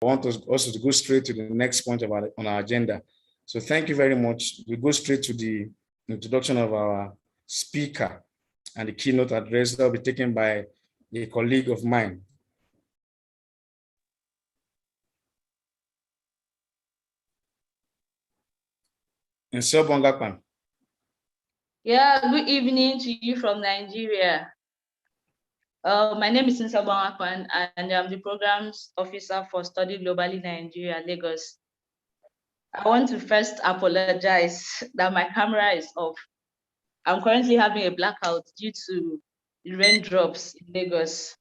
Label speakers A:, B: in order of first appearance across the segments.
A: want us also to go straight to the next point on our agenda. So thank you very much. We go straight to the introduction of our speaker, and the keynote address that will be taken by a colleague of mine. Nseo Bongakpan.
B: Yeah, good evening to you from Nigeria. My name is Nseo Bongakpan, and I'm the Programs Officer for Study Globally Nigeria, Lagos. I want to first apologize that my camera is off. I'm currently having a blackout due to the raindrops in Lagos.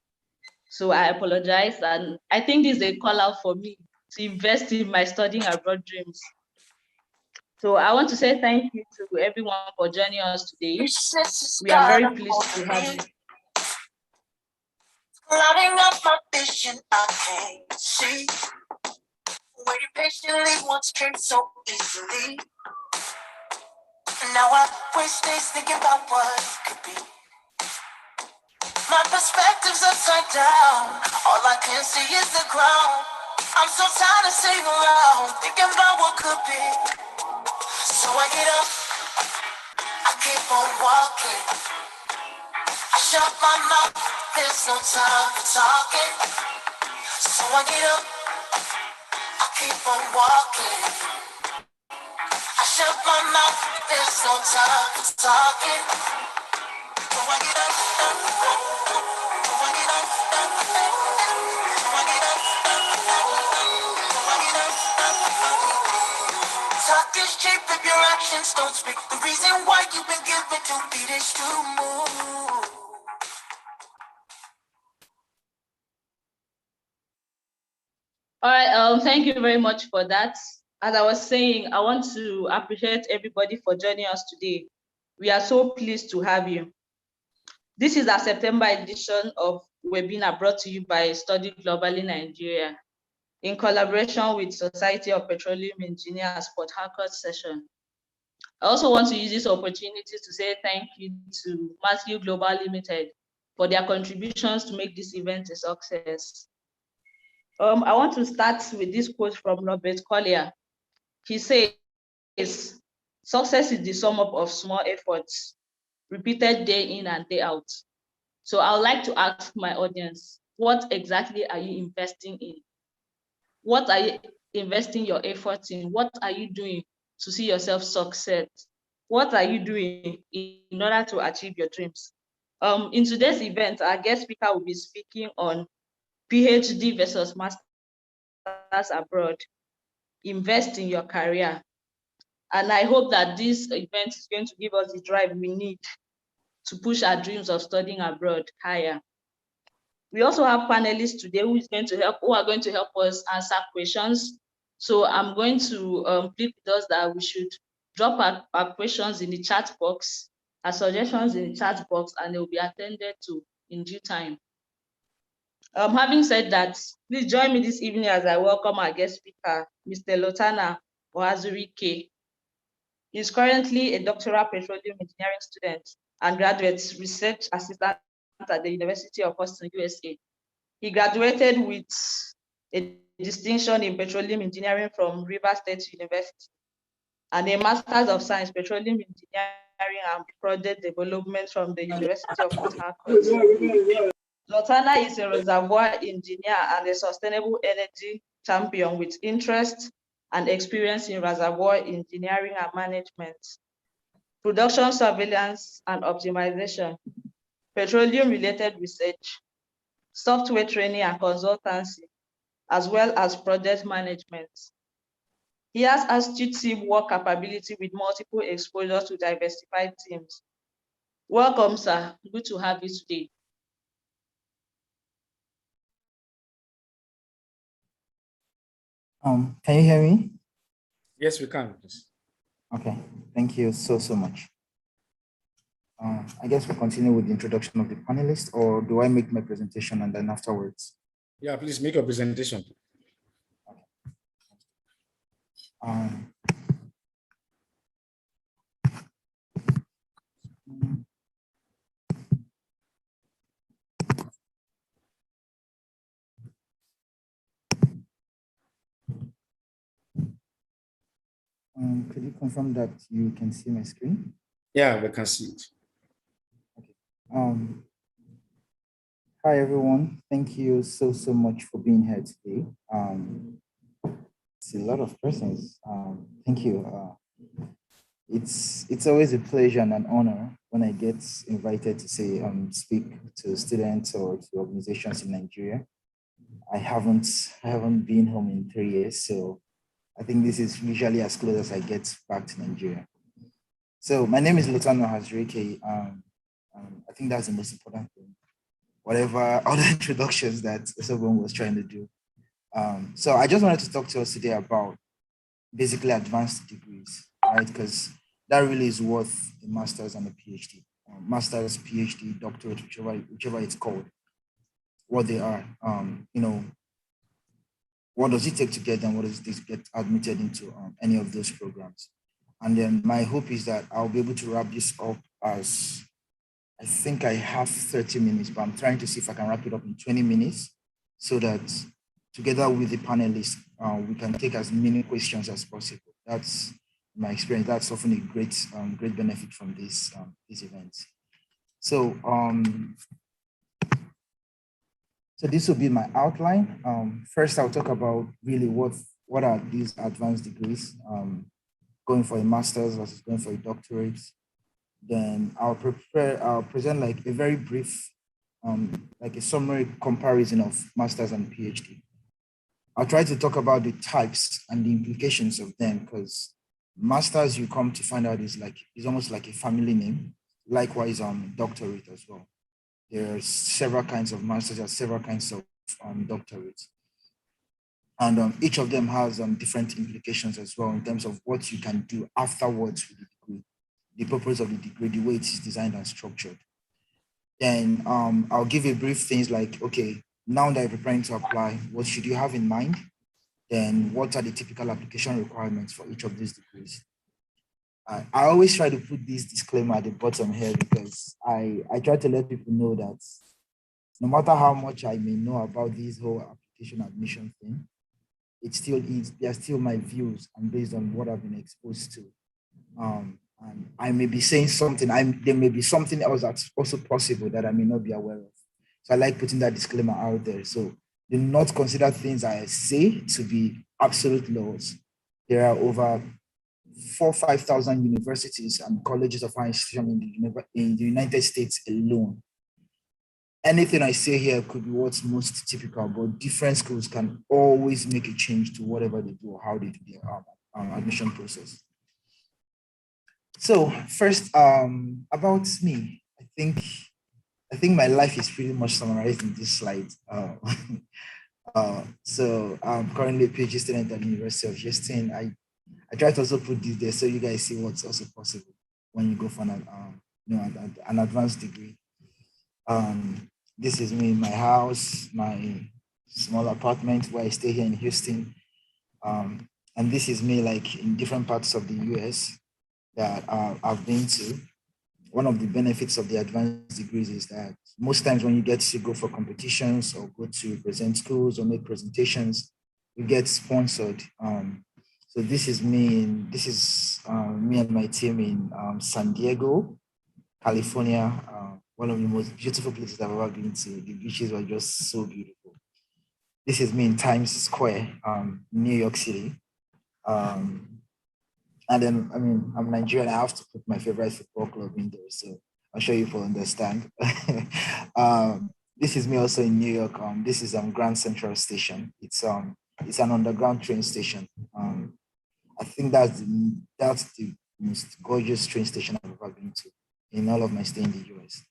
B: So I apologize, and I think this is a call out for me to invest in my studying abroad dreams. So I want to say thank you to everyone for joining us today. We are very pleased to have you.
C: Lighting up my vision, I can't see. Waiting patiently, once came so easily. Now I waste days thinking about what could be. My perspective's upside down. All I can see is the ground. I'm so tired of sitting around thinking about what could be. So I get up, I keep on walking. I shut my mouth, there's no time for talking. So I get up, I keep on walking. I shut my mouth, there's no time for talking. So I get up, so I get up, so I get up, so I get up. Talk is cheap if your actions don't speak. The reason why you've been given to beat is to move.
B: All right, thank you very much for that. As I was saying, I want to appreciate everybody for joining us today. We are so pleased to have you. This is our September edition of webinar brought to you by Study Globally Nigeria in collaboration with Society of Petroleum Engineers Port Harcourt session. I also want to use this opportunity to say thank you to Matthew Global Limited for their contributions to make this event a success. I want to start with this quote from Robert Collier. He says, "Success is the sum up of small efforts, repeated day in and day out." So I would like to ask my audience, what exactly are you investing in? What are you investing your efforts in? What are you doing to see yourself succeed? What are you doing in order to achieve your dreams? In today's event, our guest speaker will be speaking on PhD versus Masters abroad. Invest in your career. And I hope that this event is going to give us the drive we need to push our dreams of studying abroad higher. We also have panelists today who are going to help us answer questions. So I'm going to plead with us that we should drop our questions in the chat box, our suggestions in the chat box, and they will be attended to in due time. Having said that, please join me this evening as I welcome our guest speaker, Mr. Lotana Ohazuri K. He's currently a doctoral petroleum engineering student and graduate research assistant at the University of Austin, USA. He graduated with a distinction in petroleum engineering from River State University and a Master's of Science Petroleum Engineering and Project Development from the University of Port Harcourt. Lotana is a reservoir engineer and a sustainable energy champion with interest and experience in reservoir engineering and management, production surveillance and optimization, petroleum-related research, software training and consultancy, as well as project management. He has astute teamwork capability with multiple exposures to diversified teams. Welcome, sir. Good to have you today.
D: Can you hear me?
A: Yes, we can. Please.
D: Okay, thank you so much. I guess we'll continue with the introduction of the panelists, or do I make my presentation and then afterwards?
A: Yeah, please make your presentation.
D: Okay. Could you confirm that you can see my screen?
A: Yeah, we can see it.
D: Okay. Hi, everyone. Thank you so much for being here today. It's a lot of persons. Thank you. It's always a pleasure and an honor when I get invited to say speak to students or to organizations in Nigeria. I haven't been home in 3 years, so I think this is usually as close as I get back to Nigeria. So my name is Lutano Hazrike. I think that's the most important thing. Whatever other introductions that someone was trying to do. So I just wanted to talk to us today about basically advanced degrees, right? Because that really is worth a master's and a PhD. Master's, PhD, doctorate, whichever it's called, what they are. What does it take to get them? What does it take to get admitted into any of those programs? And then my hope is that I'll be able to wrap this up as, I think I have 30 minutes, but I'm trying to see if I can wrap it up in 20 minutes so that together with the panelists, we can take as many questions as possible. That's my experience. That's often a great benefit from these events. So this will be my outline. First, I'll talk about really what are these advanced degrees, going for a master's versus going for a doctorate. Then I'll present like a very brief, like a summary comparison of master's and PhD. I'll try to talk about the types and the implications of them, because master's, you come to find out, is almost like a family name. Likewise, doctorate as well. There are several kinds of masters, there are several kinds of doctorates. And each of them has different implications as well in terms of what you can do afterwards with the degree, the purpose of the degree, the way it is designed and structured. Then I'll give you brief things like, okay, now that you're preparing to apply, what should you have in mind? Then what are the typical application requirements for each of these degrees? I always try to put this disclaimer at the bottom here because I try to let people know that no matter how much I may know about this whole application admission thing, they're still my views and based on what I've been exposed to. And I may be saying something, there may be something else that's also possible that I may not be aware of. So I like putting that disclaimer out there. So do not consider things I say to be absolute laws. There are over 4,000 or 5,000 universities and colleges of higher institution in the United States alone. Anything I say here could be what's most typical, but different schools can always make a change to whatever they do or how they do their admission process. So first, about me, I think my life is pretty much summarized in this slide. So I'm currently a PhD student at the University of Houston. I try to also put this there so you guys see what's also possible when you go for an advanced degree. This is me in my house, my small apartment where I stay here in Houston. And this is me like in different parts of the US that I've been to. One of the benefits of the advanced degrees is that most times when you get to go for competitions or go to present schools or make presentations, you get sponsored. So this is me and my team in San Diego, California, one of the most beautiful places I've ever been to. The beaches were just so beautiful. This is me in Times Square, New York City. And then, I mean, I'm Nigerian. I have to put my favorite football club in there. So I'm sure you will understand. This is me also in New York. This is Grand Central Station. It's an underground train station. I think that's the most gorgeous train station I've ever been to in all of my stay in the US.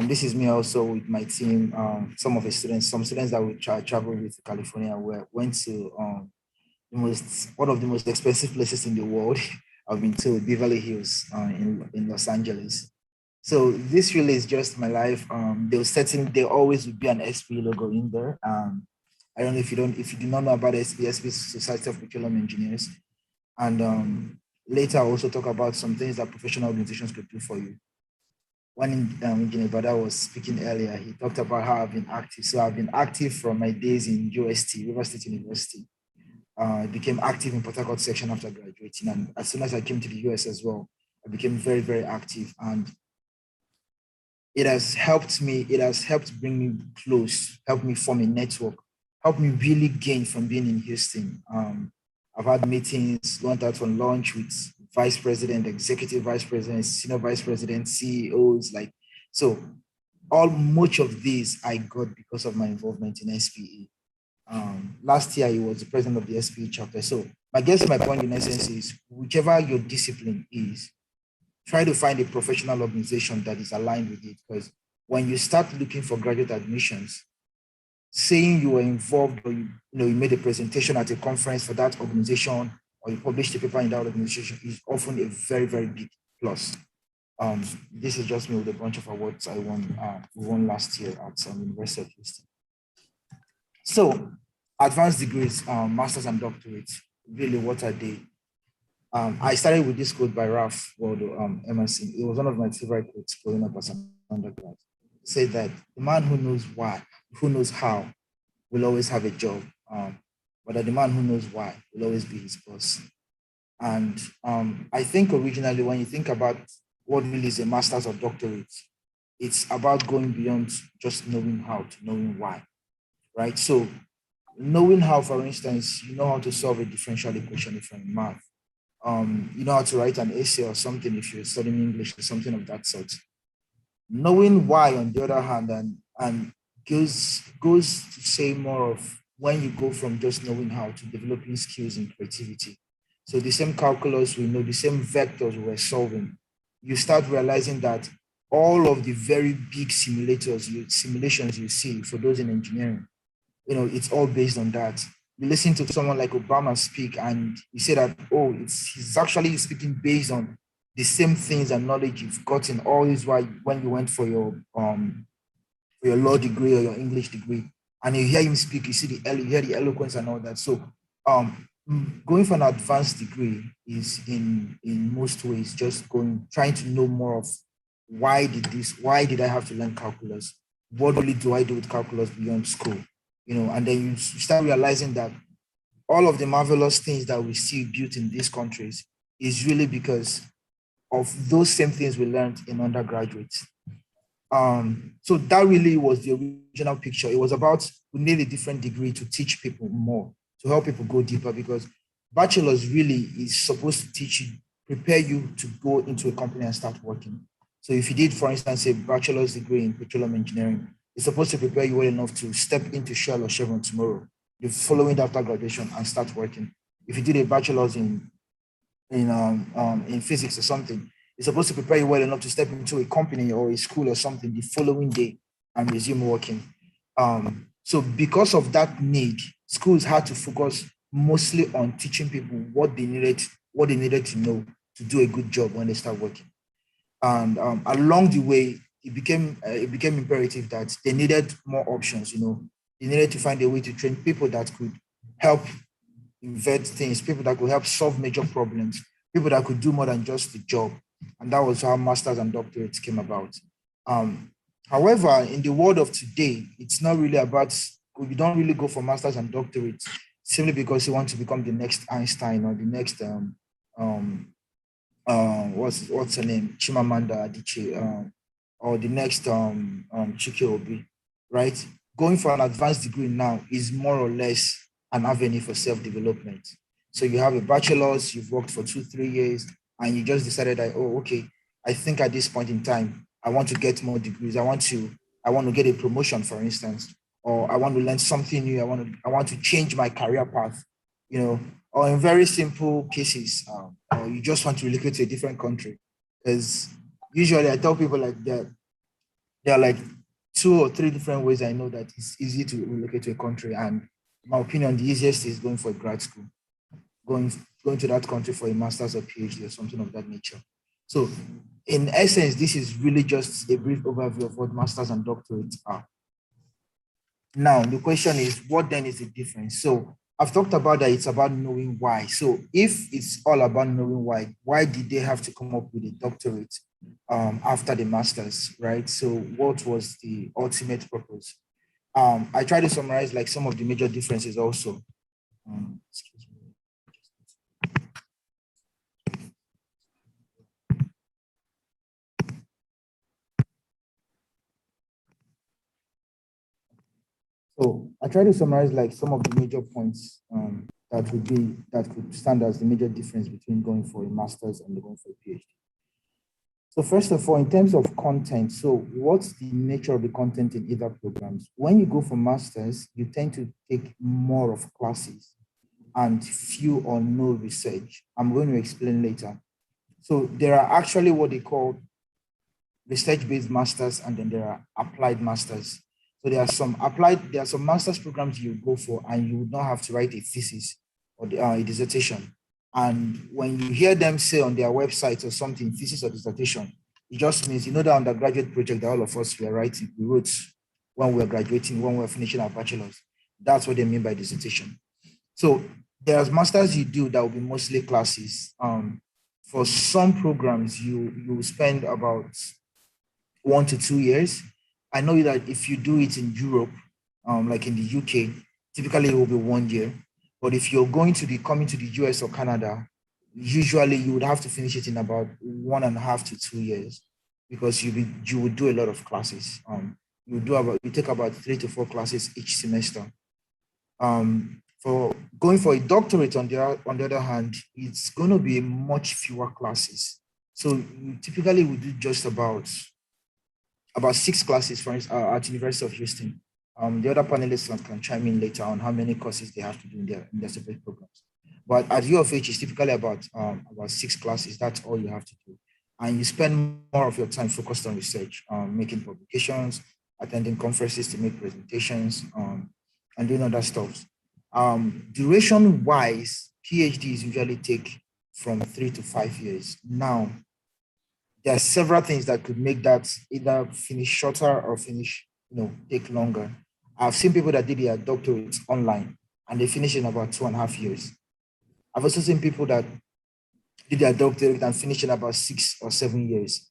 D: This is me also with my team. Some students that we traveled with to California went to one of the most expensive places in the world. I've been to Beverly Hills in Los Angeles. So this really is just my life. There always would be an SP logo in there. I don't know if you do not know about SP Society of Petroleum Engineers. And later I'll also talk about some things that professional organizations could do for you. When Engineer Bada was speaking earlier, he talked about how I've been active. So I've been active from my days in UST, River State University. I became active in Port Harcourt section after graduating. And as soon as I came to the US as well, I became very, very active. And it has helped me, it has helped bring me close, helped me form a network, helped me really gain from being in Houston. I've had meetings, went out for lunch with vice president, executive vice president, senior vice president, CEOs, like, so much of these I got because of my involvement in SPE. Last year, he was the president of the SPE chapter. So I guess my point in essence is, whichever your discipline is, try to find a professional organization that is aligned with it. Because when you start looking for graduate admissions, saying you were involved or you made a presentation at a conference for that organization or you published a paper in that organization is often a very, very big plus. This is just me with a bunch of awards I won last year at University of Houston. So advanced degrees, masters and doctorates, really what are they? I started with this quote by Ralph Waldo Emerson. It was one of my favorite quotes growing up as an undergrad. It said that the man who knows why, who knows how, will always have a job. But the man who knows why will always be his boss. And I think originally when you think about what really is a master's or doctorate, it's about going beyond just knowing how to knowing why, right? So knowing how, for instance, you know how to solve a differential equation if you're in math. You know how to write an essay or something if you're studying English or something of that sort. Knowing why, on the other hand, and goes to say more of when you go from just knowing how to developing skills and creativity. So the same calculus we know, the same vectors we're solving, you start realizing that all of the very big simulations you see for those in engineering, it's all based on that. You listen to someone like Obama speak and you say that, oh, he's actually speaking based on the same things and knowledge you've gotten all this while when you went for your law degree or your English degree. And you hear him speak, you hear the eloquence and all that. So going for an advanced degree is in most ways just trying to know more of why did I have to learn calculus? What really do I do with calculus beyond school? And then you start realizing that all of the marvelous things that we see built in these countries is really because of those same things we learned in undergraduates. So that really was the original picture. It was about, we need a different degree to teach people more, to help people go deeper, because bachelor's really is supposed to teach you, prepare you to go into a company and start working. So if you did, for instance, a bachelor's degree in petroleum engineering, it's supposed to prepare you well enough to step into Shell or Chevron tomorrow, the following after graduation, and start working. If you did a bachelor's in physics or something, it's supposed to prepare you well enough to step into a company or a school or something the following day and resume working. So because of that need, schools had to focus mostly on teaching people what they needed to know to do a good job when they start working. And along the way, it became imperative that they needed more options. They needed to find a way to train people that could help invent things, people that could help solve major problems, people that could do more than just the job. And that was how masters and doctorates came about. However, in the world of today, it's not really about, you don't really go for masters and doctorates simply because you want to become the next Einstein or the next, what's her name? Chimamanda Adichie, or the next Chike Obi, right? Going for an advanced degree now is more or less an avenue for self-development. So you have a bachelor's, you've worked for 2-3 years, and you just decided that, oh, okay, I think at this point in time, I want to get more degrees. I want to get a promotion, for instance, or I want to learn something new. I want to change my career path, or in very simple cases, or you just want to relocate to a different country. Because usually I tell people like that, there are like 2 or 3 different ways I know that it's easy to relocate to a country. And in my opinion, the easiest is going for a grad school, going to that country for a master's or PhD or something of that nature. So in essence, this is really just a brief overview of what masters and doctorates are. Now, the question is, what then is the difference? So I've talked about that it's about knowing why. So if it's all about knowing why did they have to come up with a doctorate after the master's, right? So what was the ultimate purpose? I try to summarize like some of the major differences also. Excuse me. So I try to summarize like some of the major points that could stand as the major difference between going for a master's and going for a PhD. So first of all, in terms of content, so what's the nature of the content in either programs? When you go for masters, you tend to take more of classes and few or no research. I'm going to explain later. So there are actually what they call research-based masters, and then there are applied masters. So there are some master's programs you go for, and you would not have to write a thesis or a dissertation. And when you hear them say on their website or something, thesis or dissertation, it just means, the undergraduate project that all of us were writing, we wrote when we were graduating, when we were finishing our bachelor's. That's what they mean by dissertation. So there's masters you do that will be mostly classes. For some programs, you spend about 1 to 2 years. I know that if you do it in Europe, like in the UK, typically it will be 1 year. But if you're coming to the US or Canada, usually you would have to finish it in about 1.5 to 2 years, because you would do a lot of classes. You take about 3 to 4 classes each semester. For going for a doctorate, on the other hand, it's going to be much fewer classes. So you typically would do just about 6 classes, for instance, at University of Houston. The other panelists can chime in later on how many courses they have to do in their separate programs. But at U of H, it's typically about 6 classes. That's all you have to do. And you spend more of your time focused on research, making publications, attending conferences to make presentations, and doing other stuff. Duration-wise, PhDs usually take from 3 to 5 years. Now, there are several things that could make that either finish shorter or take longer. I've seen people that did their doctorates online and they finish in about 2.5 years. I've also seen people that did their doctorate and finish in about 6 or 7 years.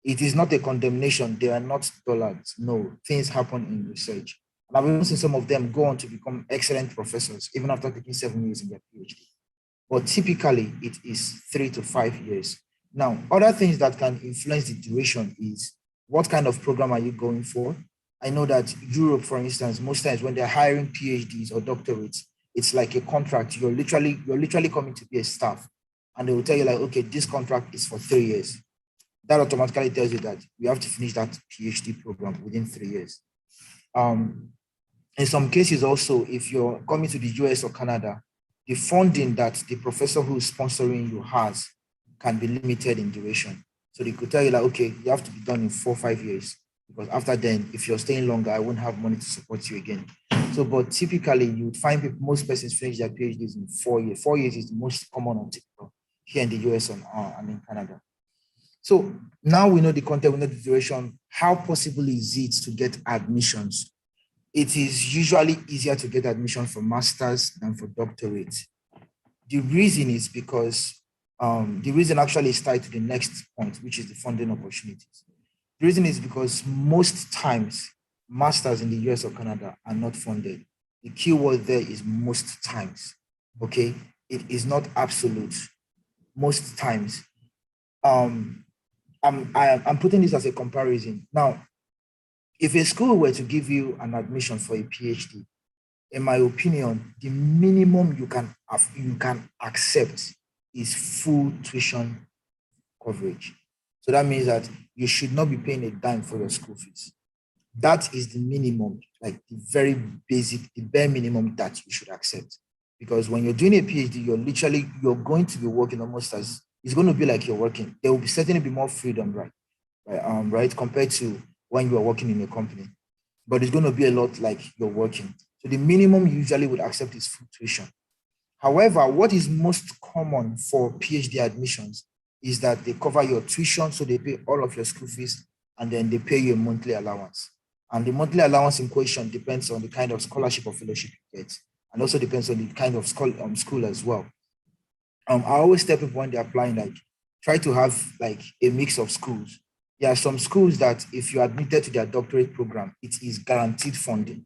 D: It is not a condemnation. They are not dullard. No, things happen in research. And I've even seen some of them go on to become excellent professors, even after taking 7 years in their PhD. But typically, it is 3 to 5 years. Now, other things that can influence the duration is what kind of program are you going for? I know that Europe, for instance, most times when they're hiring PhDs or doctorates, it's like a contract. You're literally coming to be a staff, and they will tell you like, okay, this contract is for 3 years. That automatically tells you that you have to finish that PhD program within 3 years. In some cases also, if you're coming to the US or Canada, the funding that the professor who is sponsoring you has can be limited in duration. So they could tell you like, okay, you have to be done in 4 or 5 years, because after then, if you're staying longer, I won't have money to support you again. So, but typically you would find most persons finish their PhDs in 4 years. 4 years is the most common on TikTok here in the US and in Canada. So now we know the content, we know the duration. How possible is it to get admissions? It is usually easier to get admission for masters than for doctorate. The reason is because the reason actually is tied to the next point, which is the funding opportunities. The reason is because most times masters in the US or Canada are not funded. The key word there is most times. Okay, it is not absolute. Most times. I'm putting this as a comparison. Now, if a school were to give you an admission for a PhD, in my opinion, the minimum you can accept is full tuition coverage. So that means that you should not be paying a dime for your school fees. That is the minimum, like the very basic, the bare minimum that you should accept. Because when you're doing a PhD, you're going to be working almost as, it's going to be like you're working. There will be certainly be more freedom, right, compared to when you are working in a company. But it's going to be a lot like you're working. So the minimum you usually would accept is full tuition. However, what is most common for PhD admissions is that they cover your tuition, so they pay all of your school fees, and then they pay you a monthly allowance. And the monthly allowance in question depends on the kind of scholarship or fellowship you get, and also depends on the kind of school as well. I always tell people when they're applying, like, try to have like a mix of schools. There are some schools that if you're admitted to their doctorate program, it is guaranteed funding.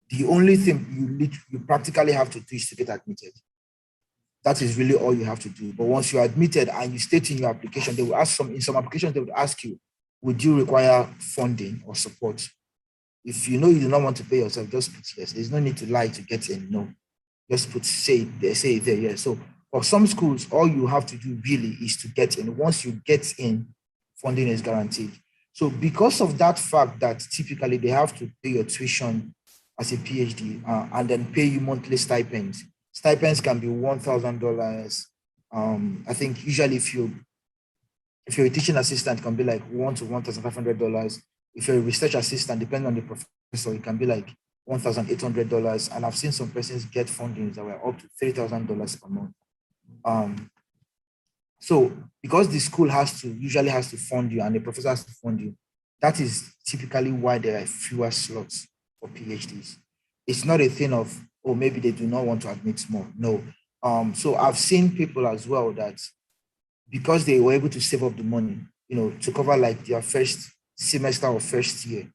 D: The only thing you practically have to do is to get admitted. That is really all you have to do. But once you're admitted and you state in your application, they will ask in some applications, they would ask you, would you require funding or support? If you know you do not want to pay yourself, just put yes. There's no need to lie to get in. No, just put say it there, say it there. Yeah. So for some schools, all you have to do really is to get in. Once you get in, funding is guaranteed. So because of that fact that typically they have to pay your tuition as a PhD and then pay you monthly stipends. Stipends can be $1,000. I think usually if you're a teaching assistant, it can be like $1,000 to $1,500. If you're a research assistant, depending on the professor, it can be like $1,800. And I've seen some persons get fundings that were up to $3,000 per month. So because the school usually has to fund you and the professor has to fund you, that is typically why there are fewer slots for PhDs. It's not a thing of, oh, maybe they do not want to admit more. No. So I've seen people as well that because they were able to save up the money, to cover like their first semester or first year,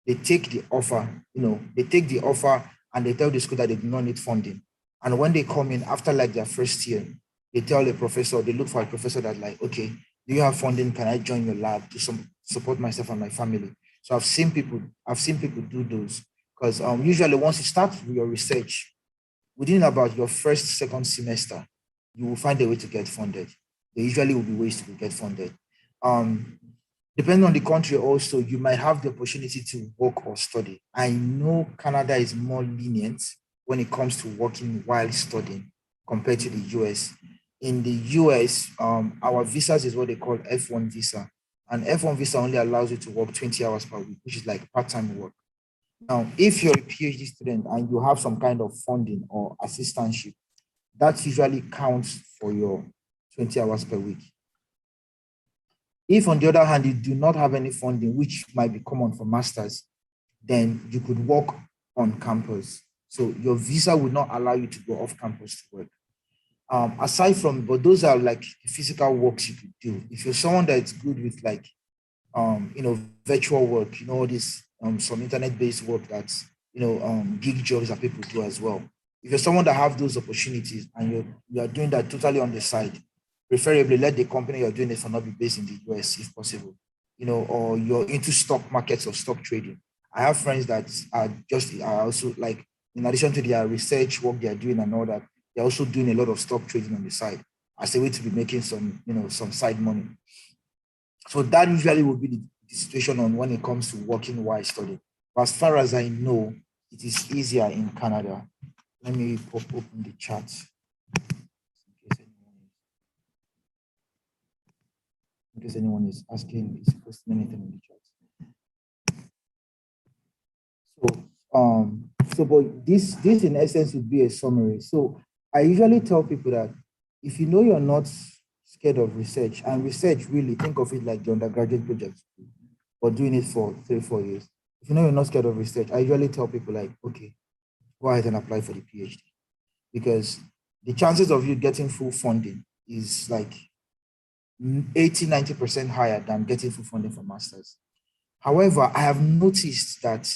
D: they take the offer, and they tell the school that they do not need funding. And when they come in after like their first year, they tell the professor, they look for a professor that like, okay, do you have funding? Can I join your lab to support myself and my family? So I've seen people do those because usually once you start your research, within about your first, second semester, you will find a way to get funded. There usually will be ways to get funded. Depending on the country also, you might have the opportunity to work or study. I know Canada is more lenient when it comes to working while studying compared to the US. In the US, our visas is what they call F1 visa. And F1 visa only allows you to work 20 hours per week, which is like part-time work. Now, if you're a PhD student and you have some kind of funding or assistantship, that usually counts for your 20 hours per week. If, on the other hand, you do not have any funding, which might be common for masters, then you could work on campus. So your visa would not allow you to go off campus to work. Aside from, but those are like the physical works you could do. If you're someone that's good with like, virtual work, this some internet-based work that's, gig jobs that people do as well. If you're someone that have those opportunities and you're doing that totally on the side, preferably let the company you're doing it for not be based in the US if possible, or you're into stock markets or stock trading. I have friends that are also like, in addition to their research work they're doing and all that, they're also doing a lot of stock trading on the side as a way to be making some, some side money. So that usually will be the situation on when it comes to working while studying. But as far as I know, it is easier in Canada. Let me open the chat. In case anyone is asking, is posting anything in the chat. But this in essence would be a summary. So I usually tell people that if you know you're not scared of research, and research really, think of it like the undergraduate project, or doing it for 3-4 years. If you know you're not scared of research, I usually tell people like, okay, go ahead and apply for the PhD, because the chances of you getting full funding is like 80-90% higher than getting full funding for masters. However, I have noticed that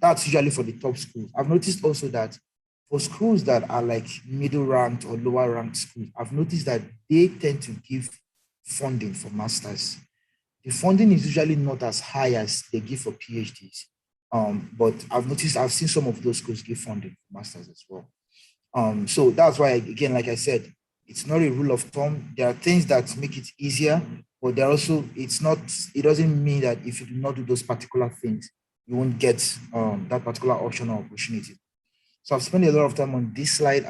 D: that's usually for the top schools. I've noticed also that for schools that are like middle ranked or lower ranked schools, I've noticed that they tend to give funding for masters. The funding is usually not as high as they give for PhDs. But I've seen some of those schools give funding for masters as well. So that's why, again, like I said, it's not a rule of thumb. There are things that make it easier, but there also, it doesn't mean that if you do not do those particular things, you won't get that particular option or opportunity. So I've spent a lot of time on this slide.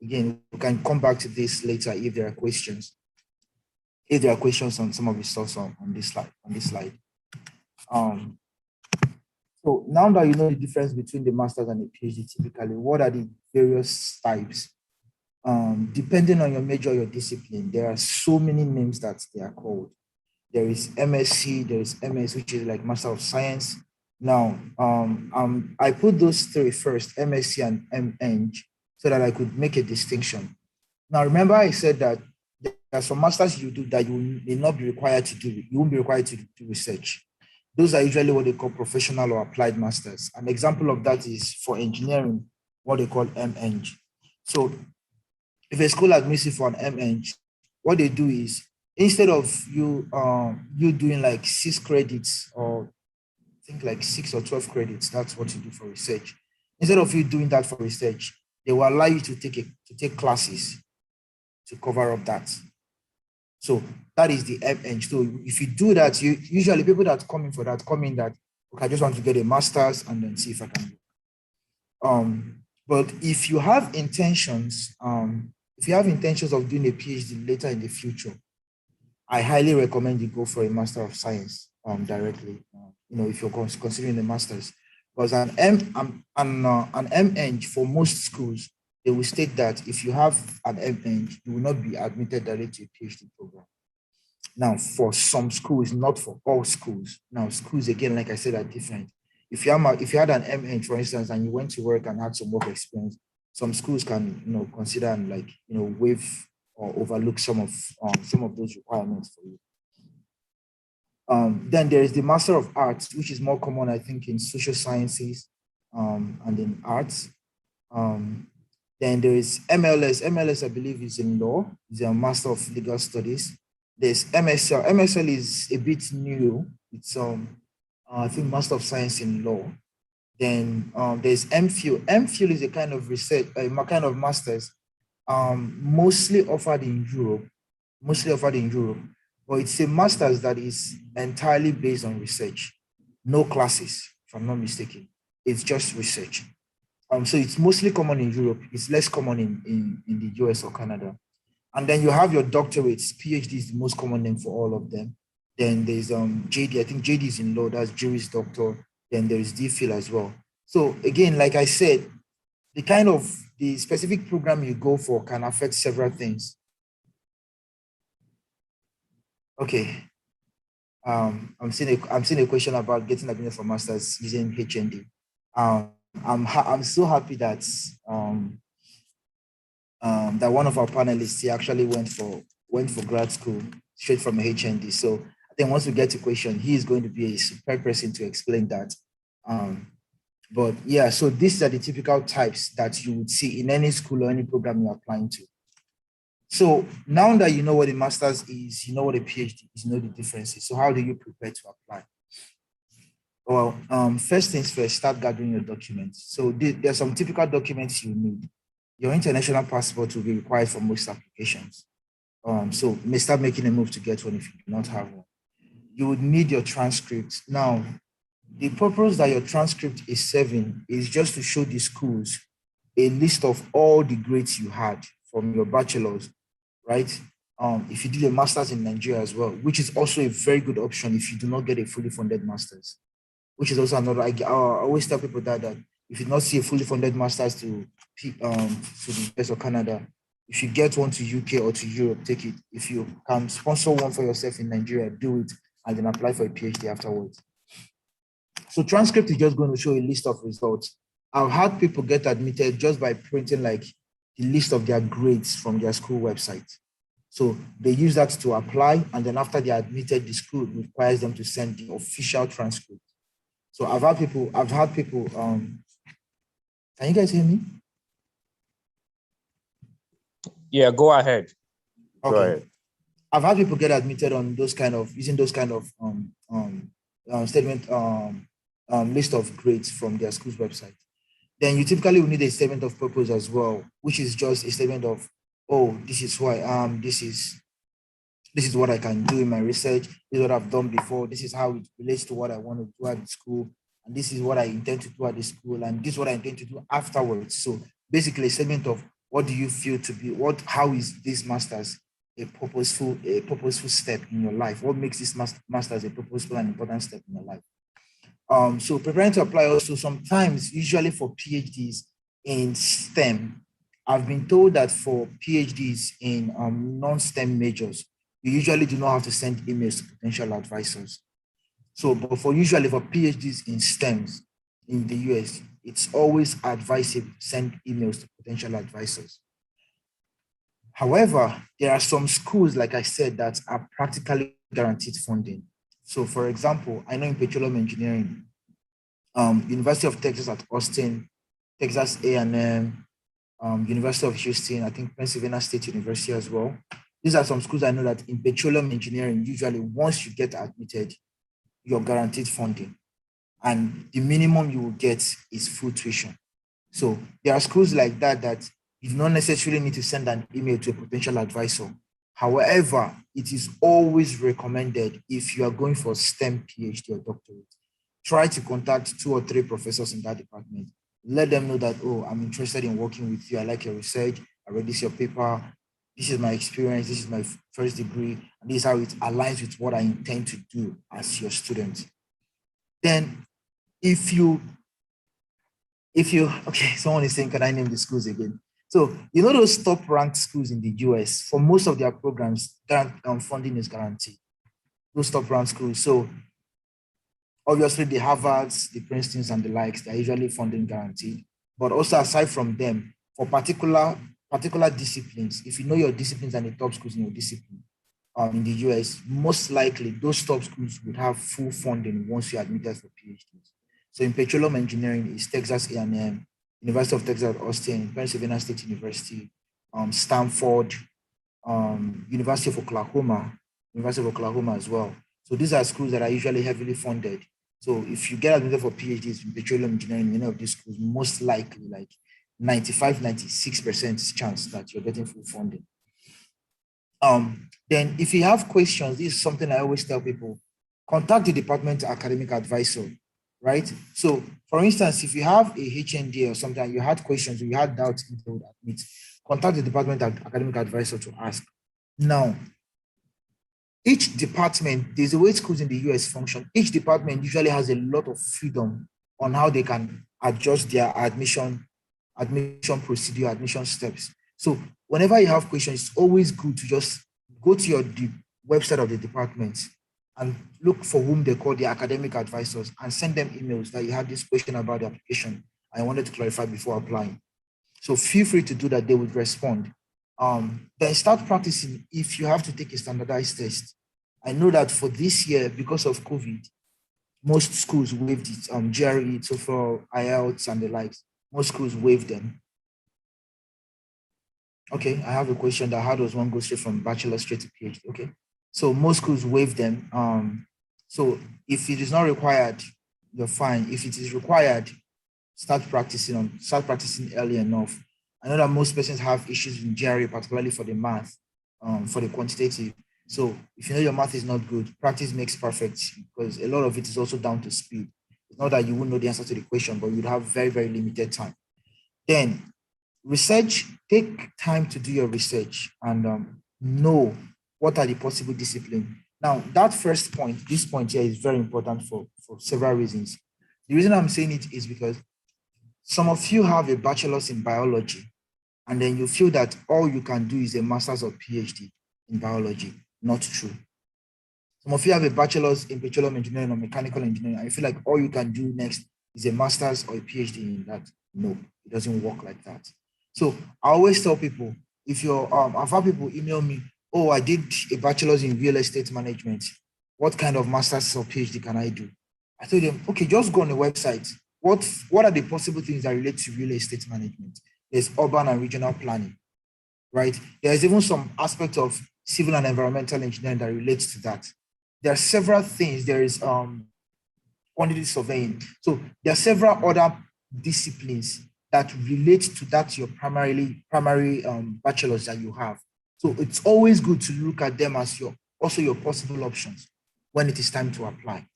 D: Again, we can come back to this later if there are questions. If there are questions on some of the stuff on this slide. So now that you know the difference between the master's and the PhD, typically, what are the various types? Depending on your major, your discipline, there are so many names that they are called. There is MSc, there is MS, which is like Master of Science. Now, I put those three first, MSc and MEng, so that I could make a distinction. Now, remember I said that there are some masters you do that you may not be required to do. You won't be required to do research. Those are usually what they call professional or applied masters. An example of that is for engineering, what they call MEng. So if a school admits you for an MEng, what they do is, instead of you doing like 6 credits or think like 6 or 12 credits. That's what you do for research. Instead of you doing that for research, they will allow you to take classes to cover up that. So that is the end. So if you do that, you usually people that come in for that come in that, okay, I just want to get a master's and then see if I can do. But if you have intentions, of doing a PhD later in the future, I highly recommend you go for a Master of Science directly. If you're considering the masters, because an MEng for most schools, they will state that if you have an MEng, you will not be admitted directly to a PhD program. Now, for some schools, not for all schools. Now, schools again, like I said, are different. If you had an MEng, for instance, and you went to work and had some work experience, some schools can consider and waive or overlook some of those requirements for you. Then there is the Master of Arts, which is more common, I think, in social sciences and in arts. Then there is MLS. MLS, I believe, is in law. It's a Master of Legal Studies. There's MSL. MSL is a bit new. It's I think Master of Science in Law. Then there's MPhil. MPhil is a kind of research, a kind of master's, mostly offered in Europe. But it's a master's that is entirely based on research. No classes, if I'm not mistaken. It's just research. So it's mostly common in Europe. It's less common in the US or Canada. And then you have your doctorates. PhD is the most common name for all of them. Then there's JD. I think JD is in law. That's Juris Doctor. Then there is DPhil as well. So again, like I said, the specific program you go for can affect several things. Okay. I'm seeing a question about getting admitted for masters using HND. I'm so happy that that one of our panelists, he actually went for grad school straight from a HND. So I think once we get to question, he is going to be a super person to explain that. But yeah, so these are the typical types that you would see in any school or any program you're applying to. So now that you know what a master's is, you know what a PhD is, you know the differences. So how do you prepare to apply? Well, first things first, start gathering your documents. So there are some typical documents you need. Your international passport will be required for most applications. So you may start making a move to get one if you do not have one. You would need your transcript. Now, the purpose that your transcript is serving is just to show the schools a list of all the grades you had from your bachelor's, right? If you did a master's in Nigeria as well, which is also a very good option if you do not get a fully funded master's, which is also another. I always tell people that if you do not see a fully funded master's to the US or Canada, if you get one to UK or to Europe, take it. If you can sponsor one for yourself in Nigeria, do it and then apply for a PhD afterwards. So transcript is just going to show a list of results. I've had people get admitted just by printing like the list of their grades from their school website. So they use that to apply, and then after they're admitted, the school requires them to send the official transcript. So I've had people, can you guys hear me?
E: Yeah, go ahead.
D: Okay. Go ahead. I've had people get admitted on using those kind of statement list of grades from their school's website. Then you typically will need a statement of purpose as well, which is just a statement of, oh, this is who I am, this is what I can do in my research, this is what I've done before, this is how it relates to what I want to do at the school, and this is what I intend to do at the school, and this is what I intend to do afterwards. So basically a statement of what do you feel to be, how is this master's a purposeful step in your life? What makes this master's a purposeful and important step in your life? So preparing to apply also sometimes, usually for PhDs in STEM, I've been told that for PhDs in non-STEM majors, you usually do not have to send emails to potential advisors. So, but usually for PhDs in STEMs in the US, it's always advisable to send emails to potential advisors. However, there are some schools, like I said, that are practically guaranteed funding. So for example, I know in petroleum engineering, University of Texas at Austin, Texas A&M, University of Houston, I think Pennsylvania State University as well. These are some schools I know that in petroleum engineering, usually once you get admitted, you're guaranteed funding. and the minimum you will get is full tuition. So there are schools like that you do not necessarily need to send an email to a potential advisor. However, it is always recommended if you are going for STEM PhD or doctorate, try to contact 2 or 3 professors in that department. Let them know that, oh, I'm interested in working with you. I like your research. I read this your paper. This is my experience. This is my first degree. And this is how it aligns with what I intend to do as your student. Then if you, okay, someone is saying, can I name the schools again? So, you know those top ranked schools in the US, for most of their programs, funding is guaranteed. Those top ranked schools. So obviously the Harvards, the Princetons and the likes, they're usually funding guaranteed. But also aside from them, for particular disciplines, if you know your disciplines and the top schools in your discipline, in the US, most likely those top schools would have full funding once you're admitted for PhDs. So in petroleum engineering is Texas A&M, University of Texas at Austin, Pennsylvania State University, Stanford, University of Oklahoma as well. So these are schools that are usually heavily funded. So if you get admitted for PhDs in petroleum engineering in any of these schools, most likely like 95, 96% chance that you're getting full funding. Then if you have questions, this is something I always tell people, contact the department academic advisor, right? So for instance, if you have a HND or something, you had questions or you had doubts in the admit, contact the department academic advisor to ask. Now, each department, there's a way schools in the US function. Each department usually has a lot of freedom on how they can adjust their admission procedure, admission steps. So whenever you have questions, it's always good to just go to the website of the department and look for whom they call the academic advisors and send them emails that you had this question about the application I wanted to clarify before applying. So feel free to do that, they would respond. Then start practicing if you have to take a standardized test. I know that for this year, because of COVID, most schools waived it, GRE, TOEFL, IELTS, and the likes. Most schools waived them. Okay, I have a question that how does one go straight from bachelor straight to PhD? Okay, so most schools waive them. So if it is not required, you're fine. If it is required, start practicing early enough. I know that most persons have issues in GRE, particularly for the math, for the quantitative. So if you know your math is not good, practice makes perfect, because a lot of it is also down to speed. It's not that you won't know the answer to the question, but you'd have very, very limited time. Then research, take time to do your research and know what are the possible disciplines. Now, that first point, this point here is very important for several reasons. The reason I'm saying it is because some of you have a bachelor's in biology, and then you feel that all you can do is a master's or PhD in biology. Not true. Some of you have a bachelor's in petroleum engineering or mechanical engineering, and you feel like all you can do next is a master's or a PhD in that. No, it doesn't work like that. So I always tell people, if you're, I've had people email me, oh, I did a bachelor's in real estate management. What kind of master's or PhD can I do? I told them, okay, just go on the website. What are the possible things that relate to real estate management? There's urban and regional planning, right? There's even some aspect of civil and environmental engineering that relates to that. There are several things. There is quantity surveying. So there are several other disciplines that relate to that your primary bachelor's that you have. So it's always good to look at them as also your possible options when it is time to apply.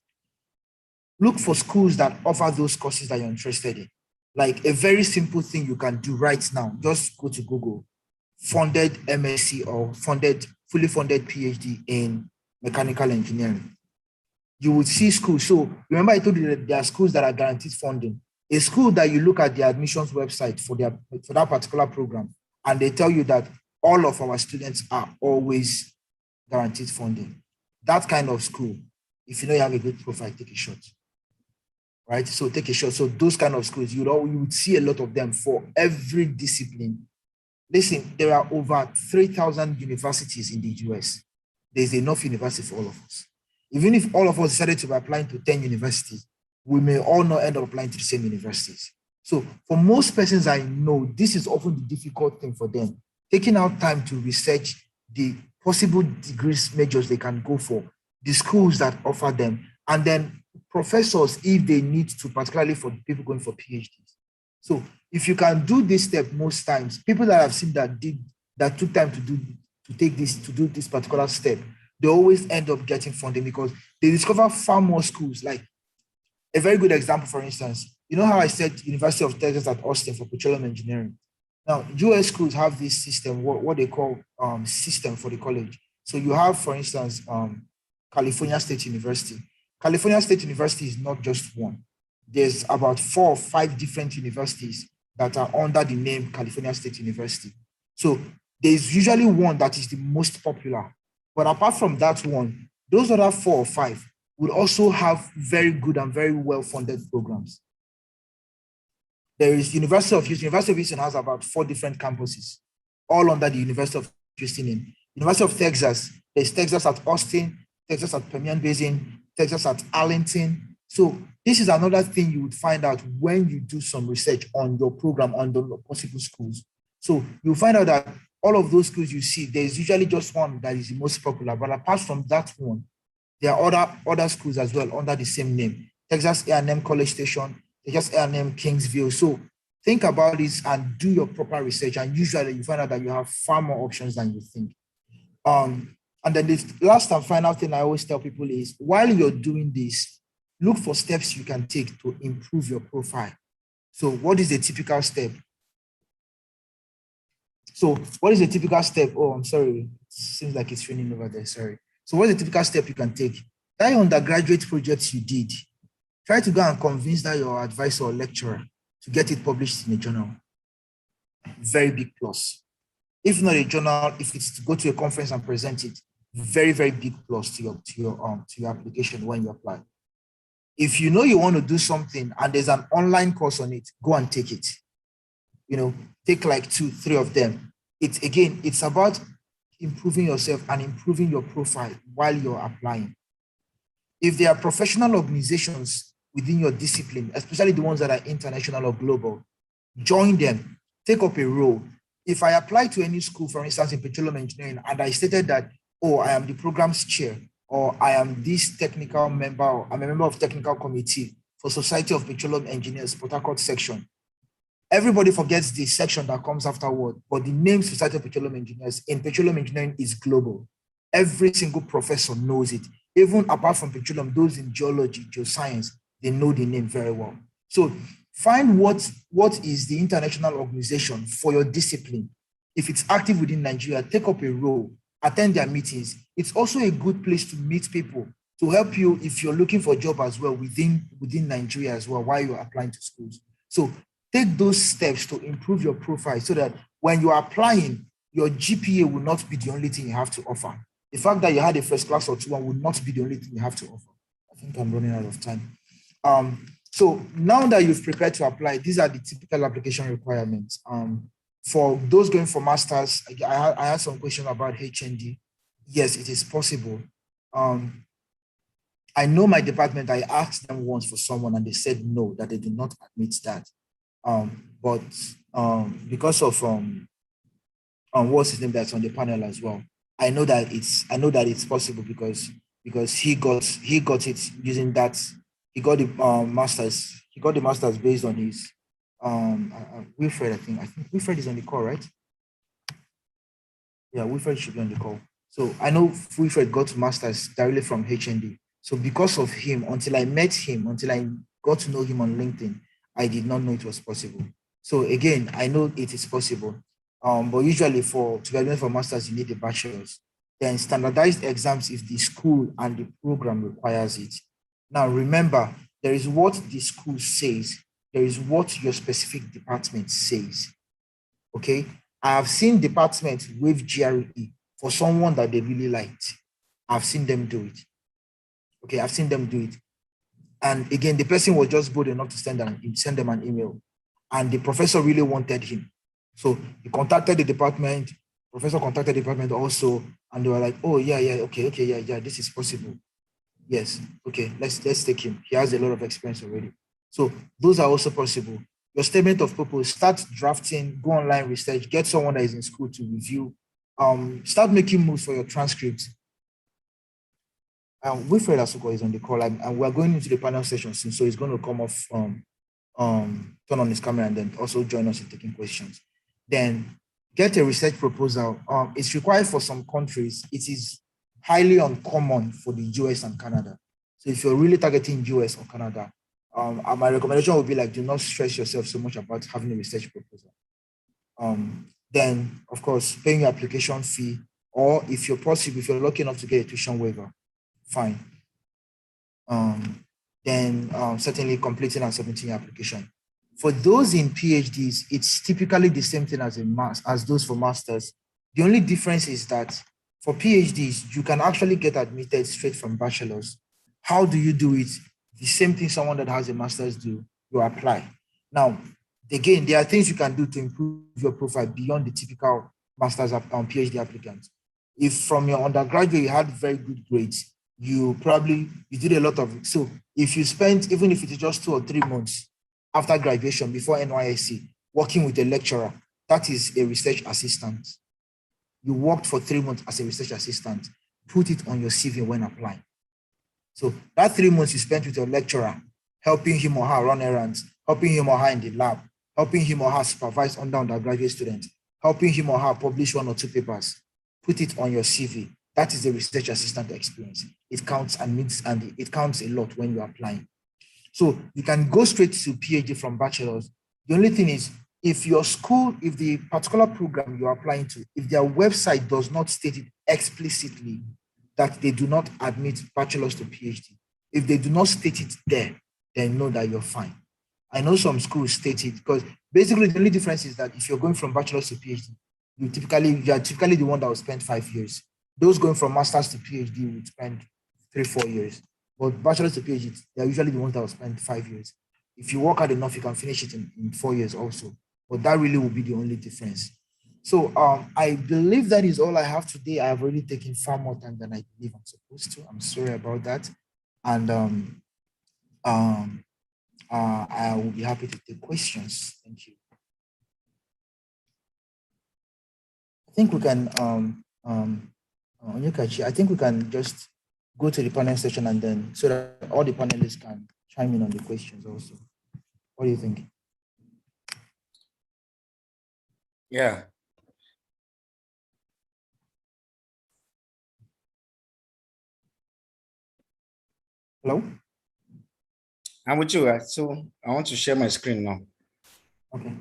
D: Look for schools that offer those courses that you're interested in. Like a very simple thing you can do right now, just go to Google, funded MSc or fully funded PhD in mechanical engineering. You would see schools. So remember I told you that there are schools that are guaranteed funding. A school that you look at the admissions website for that particular program, and they tell you that all of our students are always guaranteed funding. That kind of school, if you know you have a good profile, take a shot. Right? So take a shot. So those kind of schools, you would see a lot of them for every discipline. Listen, there are over 3,000 universities in the US. There's enough university for all of us. Even if all of us decided to be applying to 10 universities, we may all not end up applying to the same universities. So for most persons I know, this is often the difficult thing for them, taking out time to research the possible degrees majors they can go for, the schools that offer them, and then professors if they need to, particularly for people going for PhDs. So if you can do this step most times, people that I've seen that took time to do this particular step, they always end up getting funding because they discover far more schools. Like a very good example, for instance, you know how I said University of Texas at Austin for petroleum engineering. Now, US schools have this system, what they call system for the college. So you have, for instance, California State University. California State University is not just one. There's about 4 or 5 different universities that are under the name California State University. So there's usually one that is the most popular. But apart from that one, those other 4 or 5 would also have very good and very well-funded programs. There is University of Houston. University of Houston has about 4 different campuses, all under the University of Houston name. University of Texas, there's Texas at Austin, Texas at Permian Basin, Texas at Arlington. So this is another thing you would find out when you do some research on your program, on the possible schools. So you'll find out that all of those schools you see, there's usually just one that is the most popular. But apart from that one, there are other schools as well under the same name. Texas A&M College Station, Texas A&M Kingsville. So think about this and do your proper research. And usually you find out that you have far more options than you think. And then the last and final thing I always tell people is, while you're doing this, look for steps you can take to improve your profile. So what is the typical step? So what is a typical step? Oh, I'm sorry. It seems like it's raining over there. Sorry. So what's the typical step you can take? That undergraduate projects you did, try to go and convince that your advisor or lecturer to get it published in a journal. Very big plus. If not a journal, if it's to go to a conference and present it, very, very big plus to your application when you apply. If you know you want to do something and there's an online course on it, go and take it. Take like 2, 3 of them. It's about improving yourself and improving your profile while you're applying. If there are professional organizations within your discipline, especially the ones that are international or global, join them, take up a role. If I apply to any school, for instance, in petroleum engineering, and I stated that, oh, I am the program's chair, or I am this technical member, or I'm a member of technical committee for Society of Petroleum Engineers, Port Harcourt section, everybody forgets the section that comes afterward, but the name Society of Petroleum Engineers in petroleum engineering is global. Every single professor knows it. Even apart from petroleum, those in geology, geoscience, they know the name very well. So find what is the international organization for your discipline. If it's active within Nigeria, take up a role, attend their meetings. It's also a good place to meet people, to help you if you're looking for a job as well within Nigeria as well while you're applying to schools. So take those steps to improve your profile so that when you're applying, your GPA will not be the only thing you have to offer. The fact that you had a first class or 2-1 will not be the only thing you have to offer. I think I'm running out of time. So now that you've prepared to apply, these are the typical application requirements. For those going for masters, I had some question about HND. Yes, it is possible. I know my department, I asked them once for someone and they said no, that they do not admit that. But because of what's his name that's on the panel as well, I know that it's possible because he got it using that. He got the masters. He got the masters based on his Wilfred. I think Wilfred is on the call, right? Yeah, Wilfred should be on the call. So I know Wilfred got masters directly from HND. So because of him, until I met him, until I got to know him on LinkedIn, I did not know it was possible. So again, I know it is possible. But usually to graduate for masters, you need a bachelor's. Then standardized exams if the school and the program requires it. Now, remember, there is what the school says. There is what your specific department says. Okay? I have seen departments with GRE for someone that they really liked. I've seen them do it. Okay, I've seen them do it. And again, the person was just bold enough to send them an email. And the professor really wanted him. So he contacted the department, professor contacted the department also, and they were like, oh, yeah, okay, yeah, this is possible. Yes, okay, let's take him. He has a lot of experience already. So those are also possible. Your statement of purpose, start drafting, go online research, get someone that is in school to review, start making moves for your transcripts. Wilfred Asuko is on the call, and we're going into the panel session soon, so he's going to come off, turn on his camera, and then also join us in taking questions. Then get a research proposal. It's required for some countries. It is highly uncommon for the US and Canada. So if you're really targeting US or Canada, my recommendation would be like, do not stress yourself so much about having a research proposal. Then, of course, paying your application fee, or if you're possible, if you're lucky enough to get a tuition waiver, fine. Then certainly completing and submitting your application. For those in PhDs, it's typically the same thing as those for masters. The only difference is that for PhDs, you can actually get admitted straight from bachelor's. How do you do it? The same thing someone that has a master's do, you apply. Now, again, there are things you can do to improve your profile beyond the typical master's PhD applicant. If from your undergraduate you had very good grades, you did a lot of it. So if you spent, even if it is just 2 or 3 months after graduation, before NYSC, working with a lecturer, that is a research assistant. You worked for 3 months as a research assistant, put it on your CV when applying. So that 3 months you spent with your lecturer, helping him or her run errands, helping him or her in the lab, helping him or her supervise undergraduate students, helping him or her publish 1 or 2 papers, put it on your CV. That is the research assistant experience. It counts and it counts a lot when you're applying. So you can go straight to PhD from bachelor's. The only thing is, if your school, if the particular program you're applying to, if their website does not state it explicitly that they do not admit bachelor's to PhD, if they do not state it there, then know that you're fine. I know some schools state it, because basically the only difference is that if you're going from bachelor's to PhD, you are typically the one that will spend 5 years. Those going from master's to PhD would spend 3-4 years. But bachelor's to PhD, they're usually the ones that will spend 5 years. If you work hard enough, you can finish it in 4 years also. But that really will be the only difference. So I believe that is all I have today. I have already taken far more time than I believe I'm supposed to. I'm sorry about that. And I will be happy to take questions. Thank you. I think we can, Onyekachi, I think we can just go to the panel session, and then so that all the panelists can chime in on the questions also. What do you think?
A: Yeah.
D: Hello?
A: I'm with you. So I want to share my screen now.
D: Okay.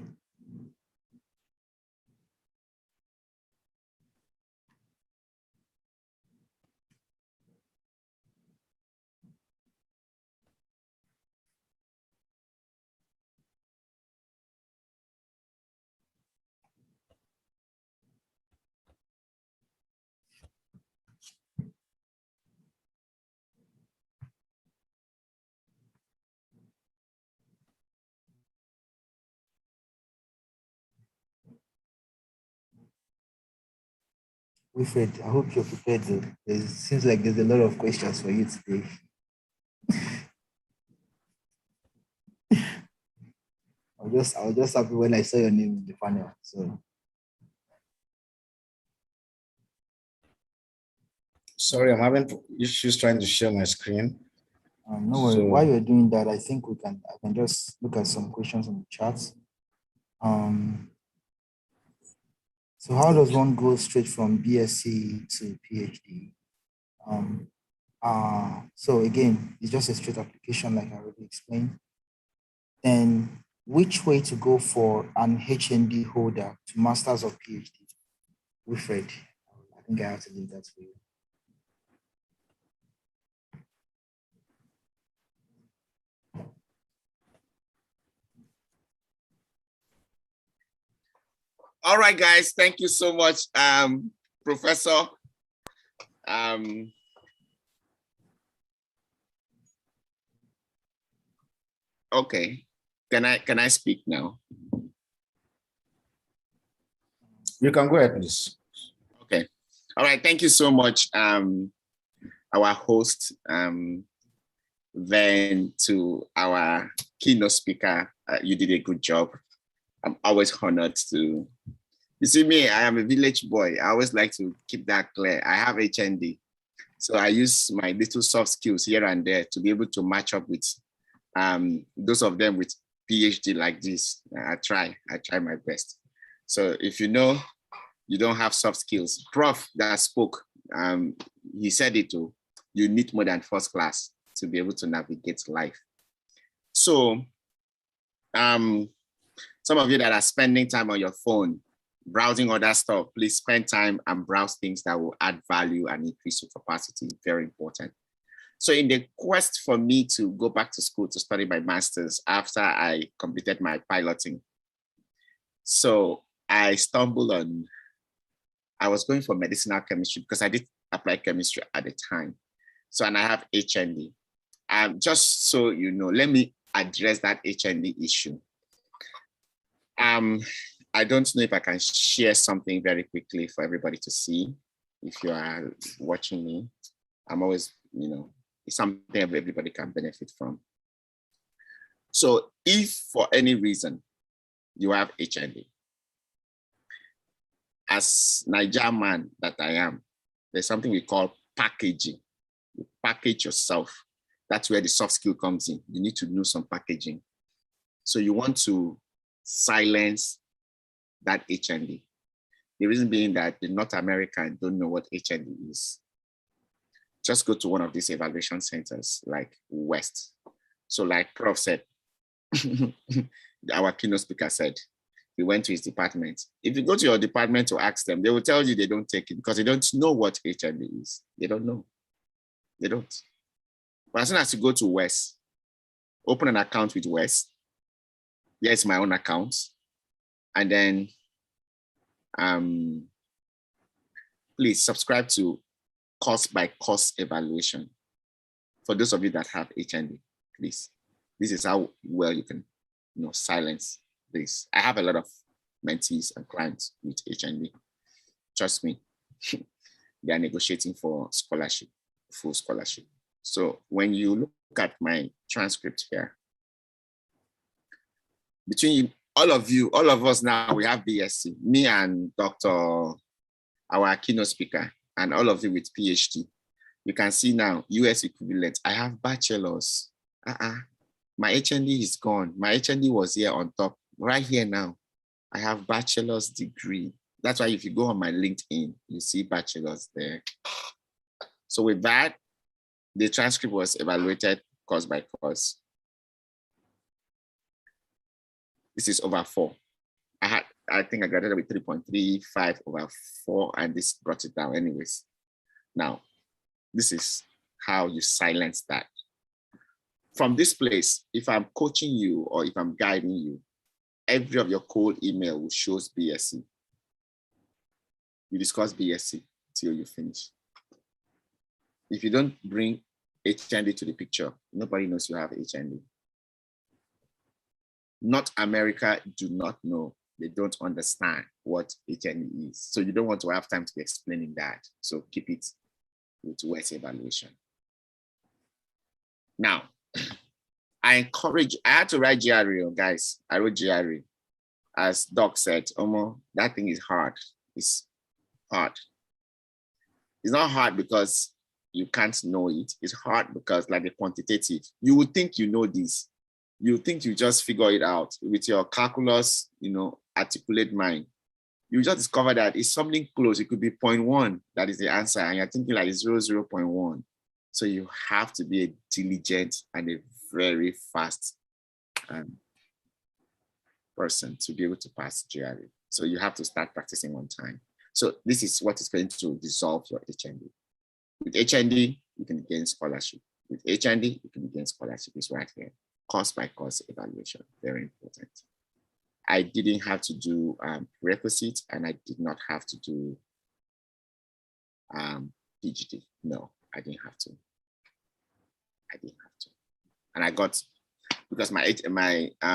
D: Wilfred, I hope you're prepared. It seems like there's a lot of questions for you today. I was just happy when I saw your name in the panel. So
A: Sorry, I'm having issues trying to share my screen.
D: no worries. While you're doing that, I think I can just look at some questions on the chat. So how does one go straight from BSc to PhD? So again, it's just a straight application, like I already explained. Then which way to go for an HND holder to masters or PhD? Wilfred, I think I have to leave that for you.
F: All right, guys, thank you so much, Professor. Okay, can I speak now?
A: You can go ahead, please.
F: Okay, all right, thank you so much, our host, then to our keynote speaker. You did a good job. I'm always honored to. You see me, I am a village boy. I always like to keep that clear. I have HND. So I use my little soft skills here and there to be able to match up with those of them with PhD like this. I try my best. So if you know you don't have soft skills, Prof that spoke, he said it too, you need more than first class to be able to navigate life. So some of you that are spending time on your phone, browsing other stuff, please spend time and browse things that will add value and increase your capacity. Very important. So in the quest for me to go back to school to study my master's after I completed my piloting, so I stumbled on, I was going for medicinal chemistry because I did apply chemistry at the time. So, and I have HND. Just so you know, let me address that HND issue. I don't know if I can share something very quickly for everybody to see. If you are watching me, I'm always, it's something everybody can benefit from. So if for any reason you have HND, as Niger man that I am, there's something we call packaging. You package yourself. That's where the soft skill comes in. You need to know some packaging. So you want to silence that HND. The reason being that the North American don't know what HND is. Just go to one of these evaluation centers like West. So like Prof said, our keynote speaker said, he went to his department. If you go to your department to ask them, they will tell you they don't take it because they don't know what HND is. They don't know. They don't. But as soon as you go to West, open an account with West. Here's my own account. And then please subscribe to course by course evaluation. For those of you that have HND, please. This is how well you can silence this. I have a lot of mentees and clients with HND. Trust me, they are negotiating for scholarship, full scholarship. So when you look at my transcript here, between all of us now, we have BSc, me and Dr. our keynote speaker, and all of you with PhD. You can see now, US equivalent, I have bachelor's. My HND is gone. My HND was here on top. Right here now, I have bachelor's degree. That's why if you go on my LinkedIn, you see bachelor's there. So with that, the transcript was evaluated course by course. This is over 4. I think I graduated with 3.35 over 4, and this brought it down anyways. Now, this is how you silence that. From this place, if I'm coaching you or if I'm guiding you, every of your cold email will show BSc. You discuss BSc till you finish. If you don't bring HND to the picture, nobody knows you have HND. North America do not know. They don't understand what HND is. So you don't want to have time to be explaining that. So keep it with West evaluation. Now, I encourage, I had to write GRE, guys. I wrote GRE. As Doc said, Omo, that thing is hard. It's hard. It's not hard because you can't know it. It's hard because like the quantitative, you would think you know this. You think you just figure it out with your calculus, articulate mind. You just discover that it's something close. It could be 0.1. That is the answer. And you're thinking like it's 0.1. So you have to be a diligent and a very fast person to be able to pass GRE. So you have to start practicing on time. So this is what is going to dissolve your HND. With HND, you can gain scholarship. With HND, you can gain scholarship. It's right here. Course by course evaluation, very important. I didn't have to do prerequisite, and I did not have to do PhD. No, I didn't have to. I didn't have to. And I got, because my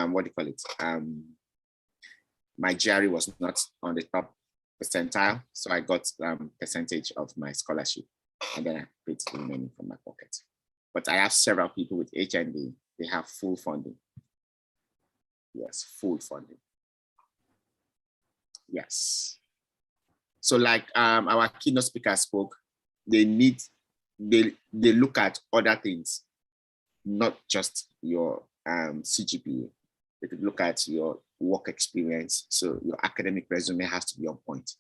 F: what do you call it? My GRE was not on the top percentile, so I got percentage of my scholarship, and then I paid the remaining from my pocket. But I have several people with HND. They have full funding. Yes, full funding. Yes. So like our keynote speaker spoke, they need they look at other things, not just your CGPA. They could look at your work experience. So your academic resume has to be on point.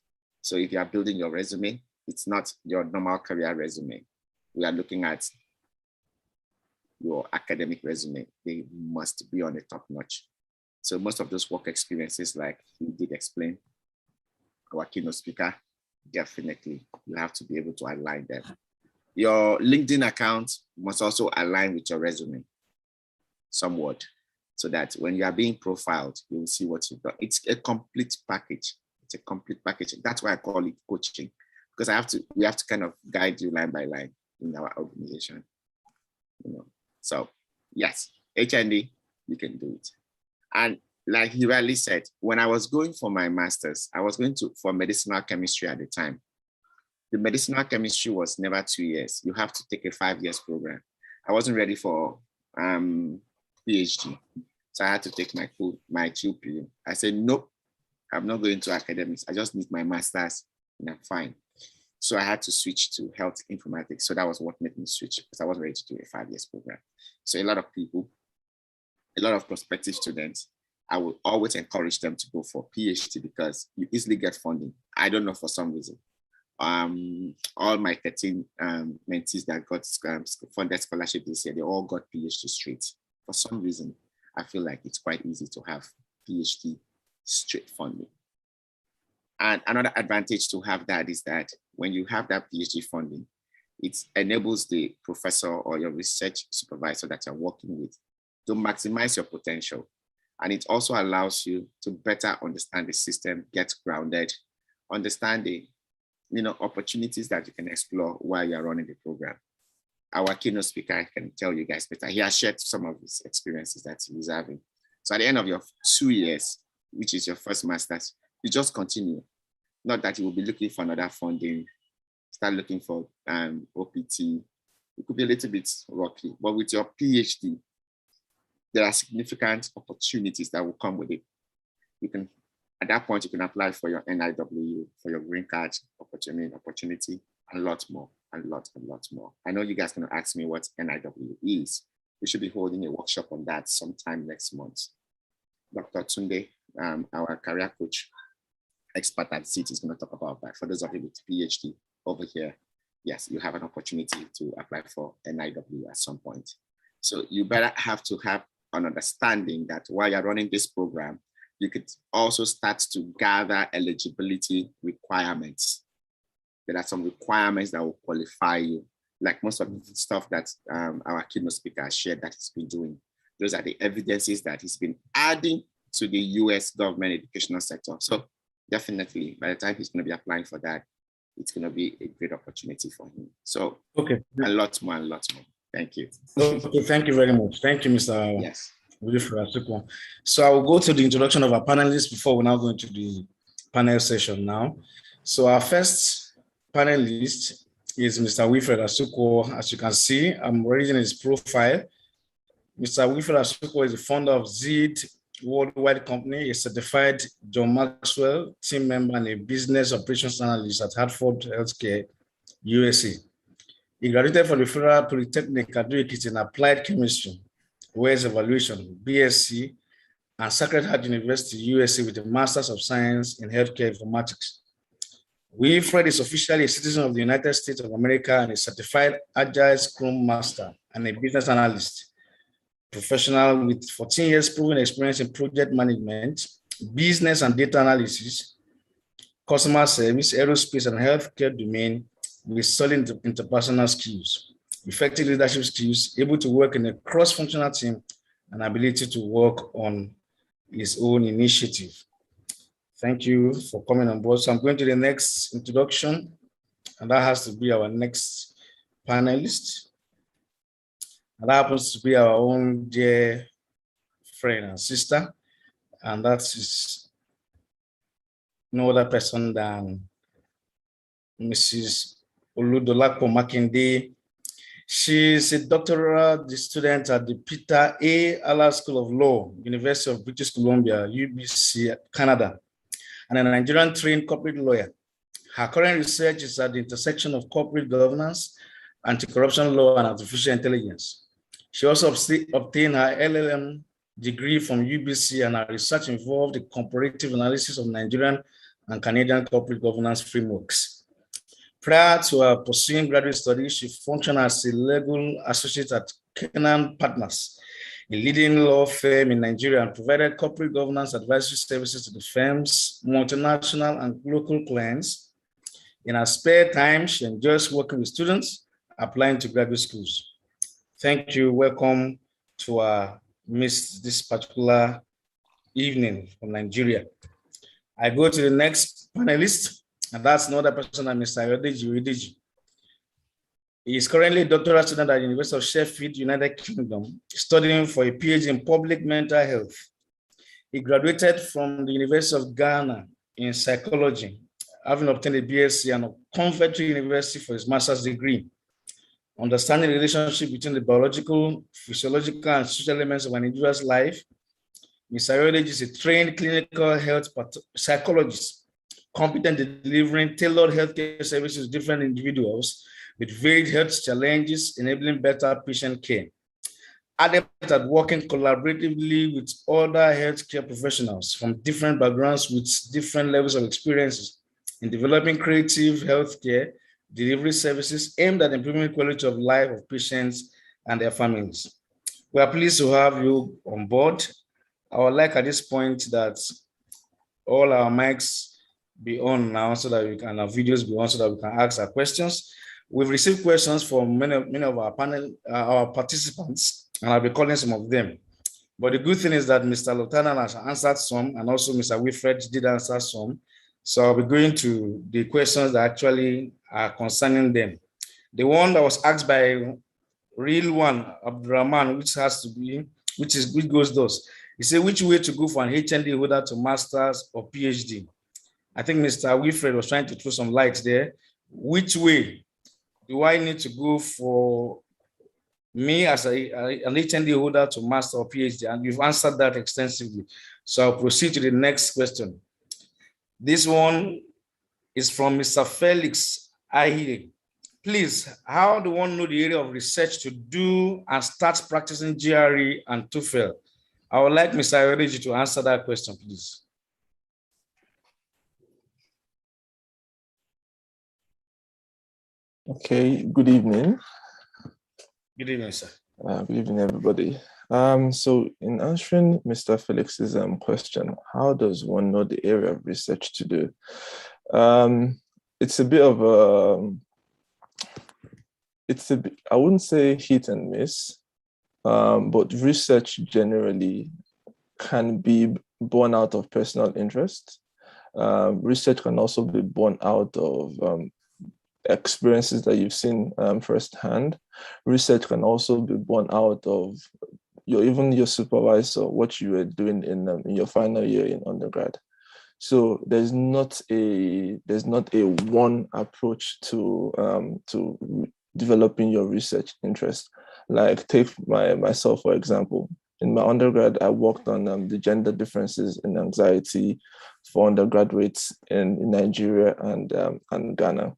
F: So if you are building your resume, it's not your normal career resume. We are looking at your academic resume. They must be on the top notch. So most of those work experiences, like he did explain, our keynote speaker, definitely you have to be able to align them. Your LinkedIn account must also align with your resume somewhat, so that when you are being profiled, you will see what you've done. It's a complete package. It's a complete package. That's why I call it coaching, because we have to kind of guide you line by line in our organization. You know, so yes, HND, you can do it. And like he rightly said, when I was going for my master's, I was going for medicinal chemistry at the time. The medicinal chemistry was never 2 years. You have to take a 5 years program. I wasn't ready for PhD. So I had to take my 2P. I said, nope, I'm not going to academics. I just need my master's and I'm fine. So I had to switch to health informatics. So that was what made me switch, because I wasn't ready to do a 5 years program. So a lot of people, a lot of prospective students, I would always encourage them to go for PhD because you easily get funding. I don't know, for some reason. All my 13 mentees that got funded scholarship this year, they all got PhD straight. For some reason, I feel like it's quite easy to have PhD straight funding. And another advantage to have that is that when you have that PhD funding, it enables the professor or your research supervisor that you're working with to maximize your potential. And it also allows you to better understand the system, get grounded, understand the opportunities that you can explore while you're running the program. Our keynote speaker can tell you guys better. He has shared some of his experiences that he's having. So at the end of your 2 years, which is your first master's, you just continue. Not that you will be looking for another funding, start looking for OPT. It could be a little bit rocky, but with your PhD, there are significant opportunities that will come with it. You can, at that point, you can apply for your NIW, for your green card opportunity, a lot more, a lot more. I know you guys are going to ask me what NIW is. We should be holding a workshop on that sometime next month. Dr. Tunde, our career coach, expert at CIT, is going to talk about that. For those of you with PhD over here, yes, you have an opportunity to apply for NIW at some point. So you better have to have an understanding that while you're running this program, you could also start to gather eligibility requirements. There are some requirements that will qualify you, like most of the stuff that our keynote speaker shared that he's been doing. Those are the evidences that he's been adding to the US government educational sector. So definitely, by the time he's going to be applying for that, it's going to be a great opportunity for him. So
A: okay,
F: a lot more. Thank you.
A: Okay, thank you very much. Thank you, Mr.
F: Yes.
A: So I will go to the introduction of our panelists before we now go into the panel session now. So our first panelist is Mr. Wilfred Asuquo. As you can see, I'm reading his profile. Mr. Wilfred Asuquo is the founder of ZEED Worldwide Company, a certified John Maxwell team member and a business operations analyst at Hartford Healthcare, USA. He graduated from the Federal Polytechnic at Ekiti in applied chemistry, Wales evaluation, BSc, and Sacred Heart University, USA, with a Master's of Science in Healthcare Informatics. Wilfred is officially a citizen of the United States of America and a certified Agile Scrum Master and a business analyst. Professional with 14 years proven experience in project management, business and data analysis, customer service, aerospace, and healthcare domain, with solid interpersonal skills, effective leadership skills, able to work in a cross-functional team, and ability to work on his own initiative. Thank you for coming on board. So I'm going to the next introduction, and that has to be our next panelist. And that happens to be our own dear friend and sister, and that is no other person than Mrs. Oludolapo Makinde. She's a doctoral student at the Peter A. Allard School of Law, University of British Columbia, UBC, Canada, and a Nigerian trained corporate lawyer. Her current research is at the intersection of corporate governance, anti-corruption law, and artificial intelligence. She also obtained her LLM degree from UBC, and her research involved the comparative analysis of Nigerian and Canadian corporate governance frameworks. Prior to her pursuing graduate studies, she functioned as a legal associate at Kenan Partners, a leading law firm in Nigeria, and provided corporate governance advisory services to the firm's multinational and local clients. In her spare time, she enjoys working with students applying to graduate schools. Thank you. Welcome to our this particular evening from Nigeria. I go to the next panelist, and that's another person, Mr. Ayodeji. He is currently a doctoral student at the University of Sheffield, United Kingdom, studying for a PhD in public mental health. He graduated from the University of Ghana in psychology, having obtained a BSc, and Coventry University for his master's degree. Understanding the relationship between the biological, physiological, and social elements of an individual's life, Mr. Ayodeji is a trained clinical health psychologist, competent in delivering tailored healthcare services to different individuals with varied health challenges, enabling better patient care. Adept at working collaboratively with other healthcare professionals from different backgrounds with different levels of experiences in developing creative healthcare delivery services aimed at improving the quality of life of patients and their families. We are pleased to have you on board. I would like at this point that all our mics be on now so that we can, our videos be on so that we can ask our questions. We've received questions from many of our panel, our participants, and I'll be calling some of them. But the good thing is that Mr. Lotana has answered some, and also Mr. Wilfred did answer some. So I'll be going to the questions that actually are concerning them. The one that was asked by Real One, Abdurrahman, which goes thus. He said, which way to go for an HND holder to master's or PhD? I think Mr. Wilfred was trying to throw some light there. Which way do I need to go for me as an HND holder to master or PhD? And you've answered that extensively. So I'll proceed to the next question. This one is from Mr. Felix Ahire. Please, how do one know the area of research to do and start practicing GRE and TOEFL? I would like Mr. Ayodeji to answer that question, please.
G: Okay, good evening.
A: Good evening, sir.
G: Good evening, everybody. So in answering Mr. Felix's question, how does one know the area of research to do? It's a bit of I wouldn't say hit and miss, but research generally can be born out of personal interest. Research can also be born out of experiences that you've seen firsthand. Research can also be born out of even your supervisor, what you were doing in your final year in undergrad. So there's not a one approach to developing your research interest. Like take myself for example. In my undergrad, I worked on the gender differences in anxiety for undergraduates in Nigeria and Ghana.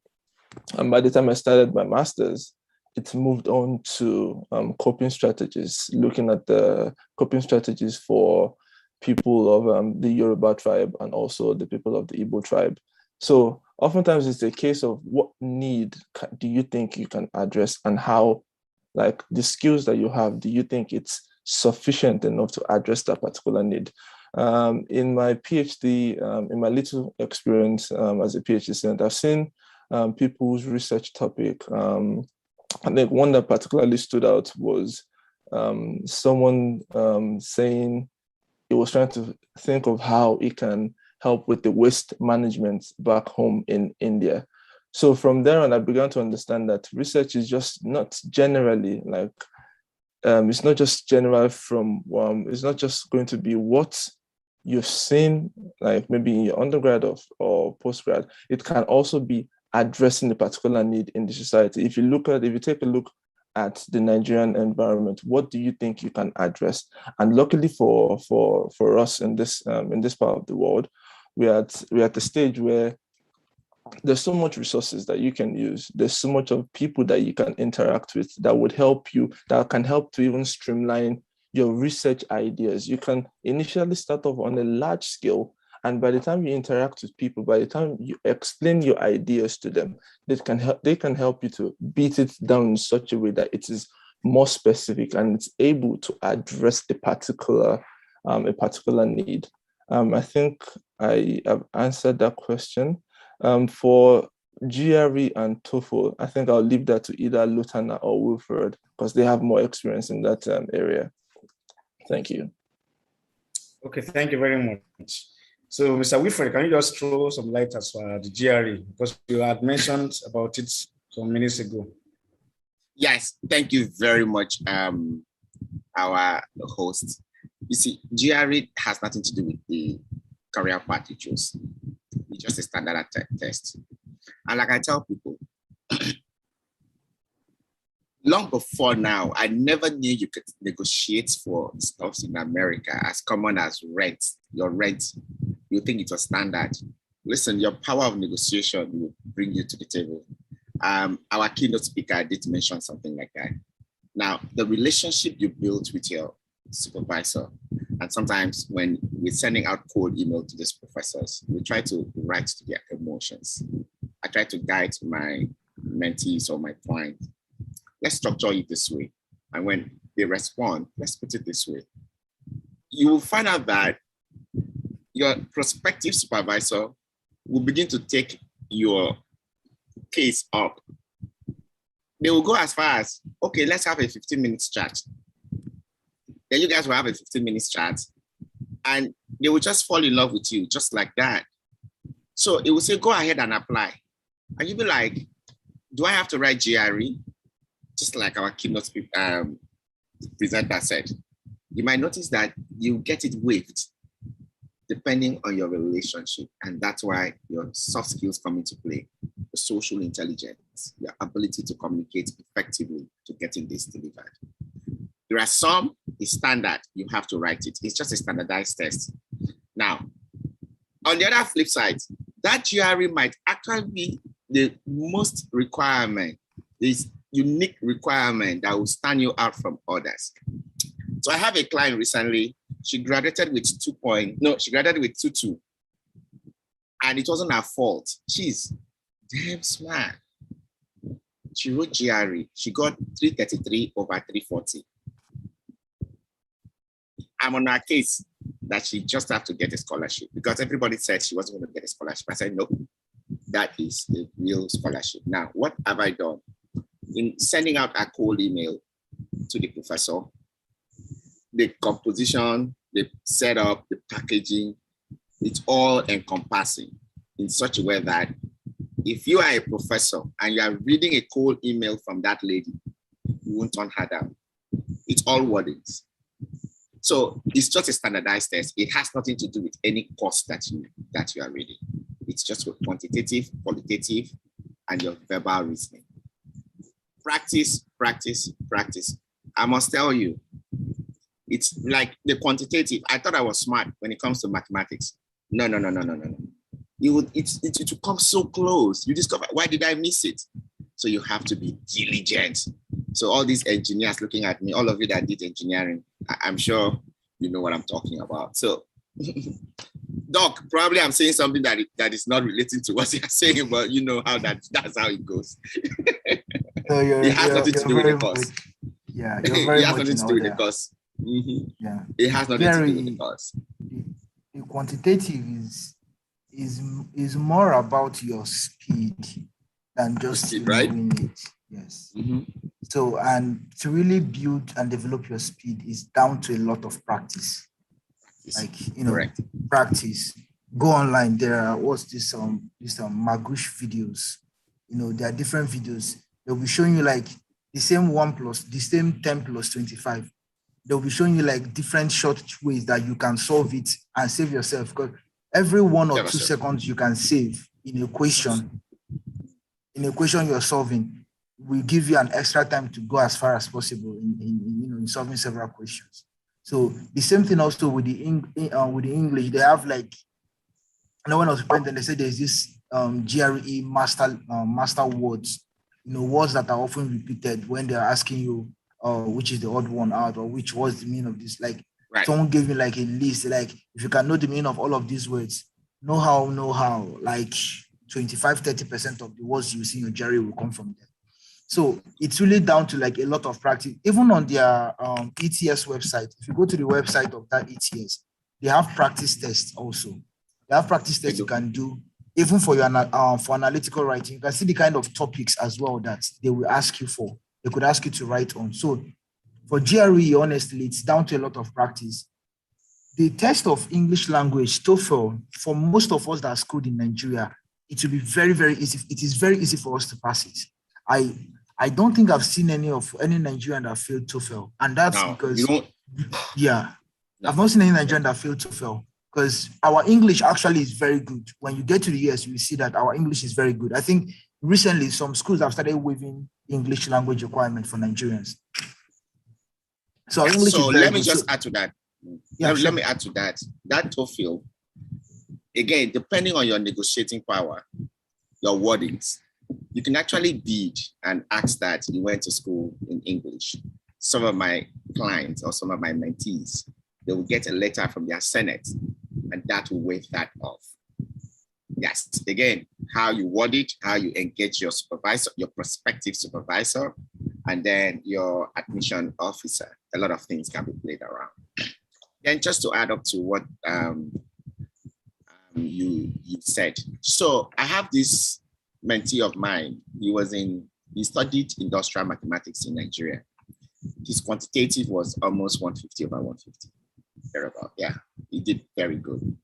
G: And by the time I started my master's, it moved on to coping strategies, looking at the coping strategies for people of the Yoruba tribe and also the people of the Igbo tribe. So oftentimes it's a case of what need do you think you can address, and how, like the skills that you have, do you think it's sufficient enough to address that particular need? In my PhD, in my little experience as a PhD student, I've seen people's research topic. I think one that particularly stood out was someone saying he was trying to think of how it can help with the waste management back home in India. So from there on, I began to understand that research is just not generally like, it's not just general from, it's not just going to be what you've seen, like maybe in your undergrad or postgrad. It can also be addressing the particular need in the society. If you take a look at the Nigerian environment, what do you think you can address? And luckily for us in this part of the world, we're at the stage where there's so much resources that you can use. There's so much of people that you can interact with that would help you, that can help to even streamline your research ideas. You can initially start off on a large scale, and by the time you interact with people, by the time you explain your ideas to them, they can help you to beat it down in such a way that it is more specific and it's able to address a particular need. I think I have answered that question. For GRE and TOEFL, I think I'll leave that to either Lutana or Wilfred because they have more experience in that area. Thank you.
A: Okay, thank you very much. So, Mr. Wilfred, can you just throw some light as for the GRE? Because you had mentioned about it some minutes ago.
F: Yes, thank you very much, our host. You see, GRE has nothing to do with the career path you choose. It's just a standard test. And like I tell people, long before now, I never knew you could negotiate for stuff in America as common as rent. Your rent, you think it was standard. Listen, your power of negotiation will bring you to the table. Our keynote speaker did mention something like that. Now, the relationship you build with your supervisor, and sometimes when we're sending out cold email to these professors, we try to write to their emotions. I try to guide my mentees or my clients. Let's structure it this way. And when they respond, let's put it this way. You will find out that your prospective supervisor will begin to take your case up. They will go as far as, okay, let's have a 15-minute chat. Then you guys will have a 15-minute chat and they will just fall in love with you just like that. So it will say, go ahead and apply. And you'll be like, do I have to write GRE? Just like our keynote presenter said. You might notice that you get it waived depending on your relationship. And that's why your soft skills come into play. The social intelligence, your ability to communicate effectively to getting this delivered. There are some, it's standard, you have to write it. It's just a standardized test. Now, on the other flip side, that GRE might actually be the most requirement, this unique requirement that will stand you out from others. So I have a client recently, she graduated with 2.2, and it wasn't her fault. She's damn smart. She wrote GRE, she got 333 over 340. I'm on her case that she just have to get a scholarship because everybody said she wasn't going to get a scholarship. I said, no, that is a real scholarship. Now, what have I done? In sending out a cold email to the professor, the composition, the setup, the packaging, it's all encompassing in such a way that if you are a professor and you are reading a cold email from that lady, you won't turn her down. It's all wordings. So it's just a standardized test. It has nothing to do with any course that you are reading. It's just with quantitative, qualitative, and your verbal reasoning. Practice, practice, practice. I must tell you, it's like the quantitative. I thought I was smart when it comes to mathematics. No. It will come so close. You discover, why did I miss it? So you have to be diligent. So all these engineers looking at me, all of you that did engineering, I'm sure you know what I'm talking about. So, Doc, probably I'm saying something that is not relating to what you're saying, but you know how that's how it goes.
D: So
F: it has nothing to do with the course.
D: Yeah, you're very
F: it has
D: much
F: nothing to do with the course. Mm-hmm.
D: Yeah,
F: it has nothing to do with the course.
D: The quantitative is more about your speed than just
F: speed, right?
D: knowing it. Yes.
F: Mm-hmm.
D: So, and to really build and develop your speed is down to a lot of practice. Like, correct. Practice. Go online. There are Magoosh videos. There are different videos. They'll be showing you like the same 10 plus 25. They'll be showing you like different short ways that you can solve it and save yourself. Because every 1 or 2 seconds you can save in a question you're solving will give you an extra time to go as far as possible in solving several questions. So the same thing also with the English. They have like, when I was presenting, they said there's this GRE master words, words that are often repeated when they're asking you, which is the odd one out, or which was the meaning of this. Like
F: Right.
D: someone gave me like a list, like if you can know the meaning of all of these words, know how, like 25-30% of the words you see in your GRE will come from there. So it's really down to like a lot of practice. Even on their ETS website, if you go to the website of that ETS, they have practice tests also. They have practice tests you can do, even for your for analytical writing. You can see the kind of topics as well that they will ask you for. They could ask you to write on. So for GRE, honestly, it's down to a lot of practice. The test of English language, TOEFL, for most of us that are schooled in Nigeria, it will be very, very easy. It is very easy for us to pass it. I don't think I've seen any Nigerian that failed TOEFL, and that's because I've not seen any Nigerian that failed TOEFL because our English actually is very good. When you get to the US, you will see that our English is very good. I think recently some schools have started waiving English language requirement for Nigerians. So English is very
F: let me
D: good.
F: just add to that. Let me add to that. That TOEFL, again, depending on your negotiating power, your wordings, you can actually bid and ask that you went to school in English. Some of my clients or some of my mentees, they will get a letter from their Senate and that will waive that off. Yes, again, how you word it, how you engage your supervisor, your prospective supervisor, and then your admission officer. A lot of things can be played around. Then just to add up to what you said. So I have this mentee of mine. He studied industrial mathematics in Nigeria. His quantitative was almost 150 over 150. Thereabout. Yeah, he did very good.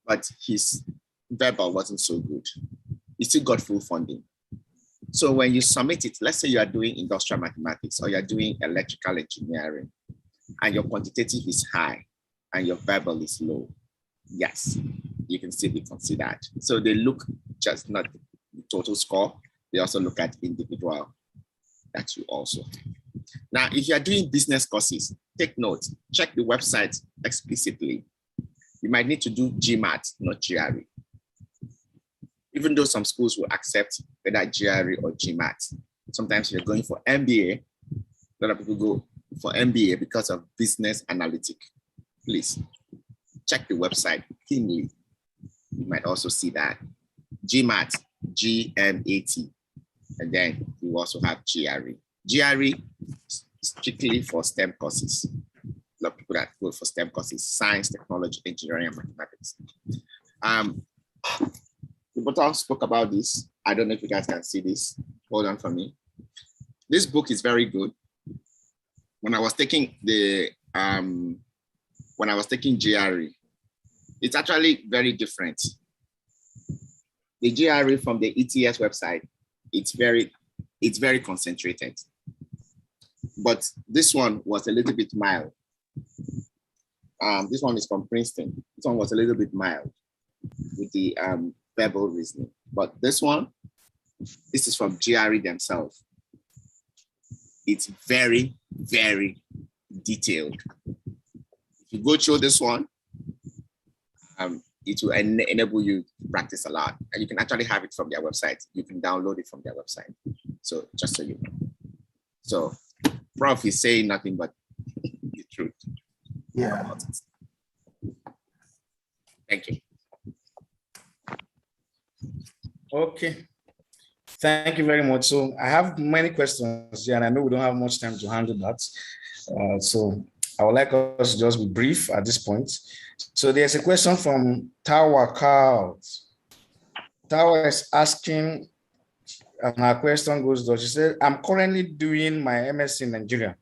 F: But his verbal wasn't so good. He still got full funding. So when you submit it, let's say you are doing industrial mathematics or you're doing electrical engineering and your quantitative is high and your verbal is low, yes, you can still be considered. So they look just not the total score, they also look at individual that you also have. Now, if you're doing business courses, take note, check the website explicitly. You might need to do GMAT, not GRE. Even though some schools will accept whether GRE or GMAT. Sometimes you're going for MBA, a lot of people go for MBA because of business analytic. Please check the website keenly. You might also see that. GMAT, GMAT, and then you also have GRE. GRE is strictly for STEM courses. A lot of people that go for STEM courses, science, technology, engineering, and mathematics. The bottom spoke about this. I don't know if you guys can see this. Hold on for me. This book is very good. When I was taking GRE, it's actually very different. The GRE from the ETS website, it's very concentrated. But this one was a little bit mild. This one is from Princeton. This one was a little bit mild with the verbal reasoning. But this is from GRE themselves. It's very, very detailed. If you go through this one, it will enable you to practice a lot. And you can actually have it from their website. You can download it from their website. So just so you know. So Prof is saying nothing but the truth.
D: Yeah.
F: Thank you.
A: Okay. Thank you very much. So I have many questions here, and I know we don't have much time to handle that. So I would like us to just be brief at this point. So there's a question from Tawa Carl. Tawa is asking, and her question goes though. She said, I'm currently doing my MSc in Nigeria,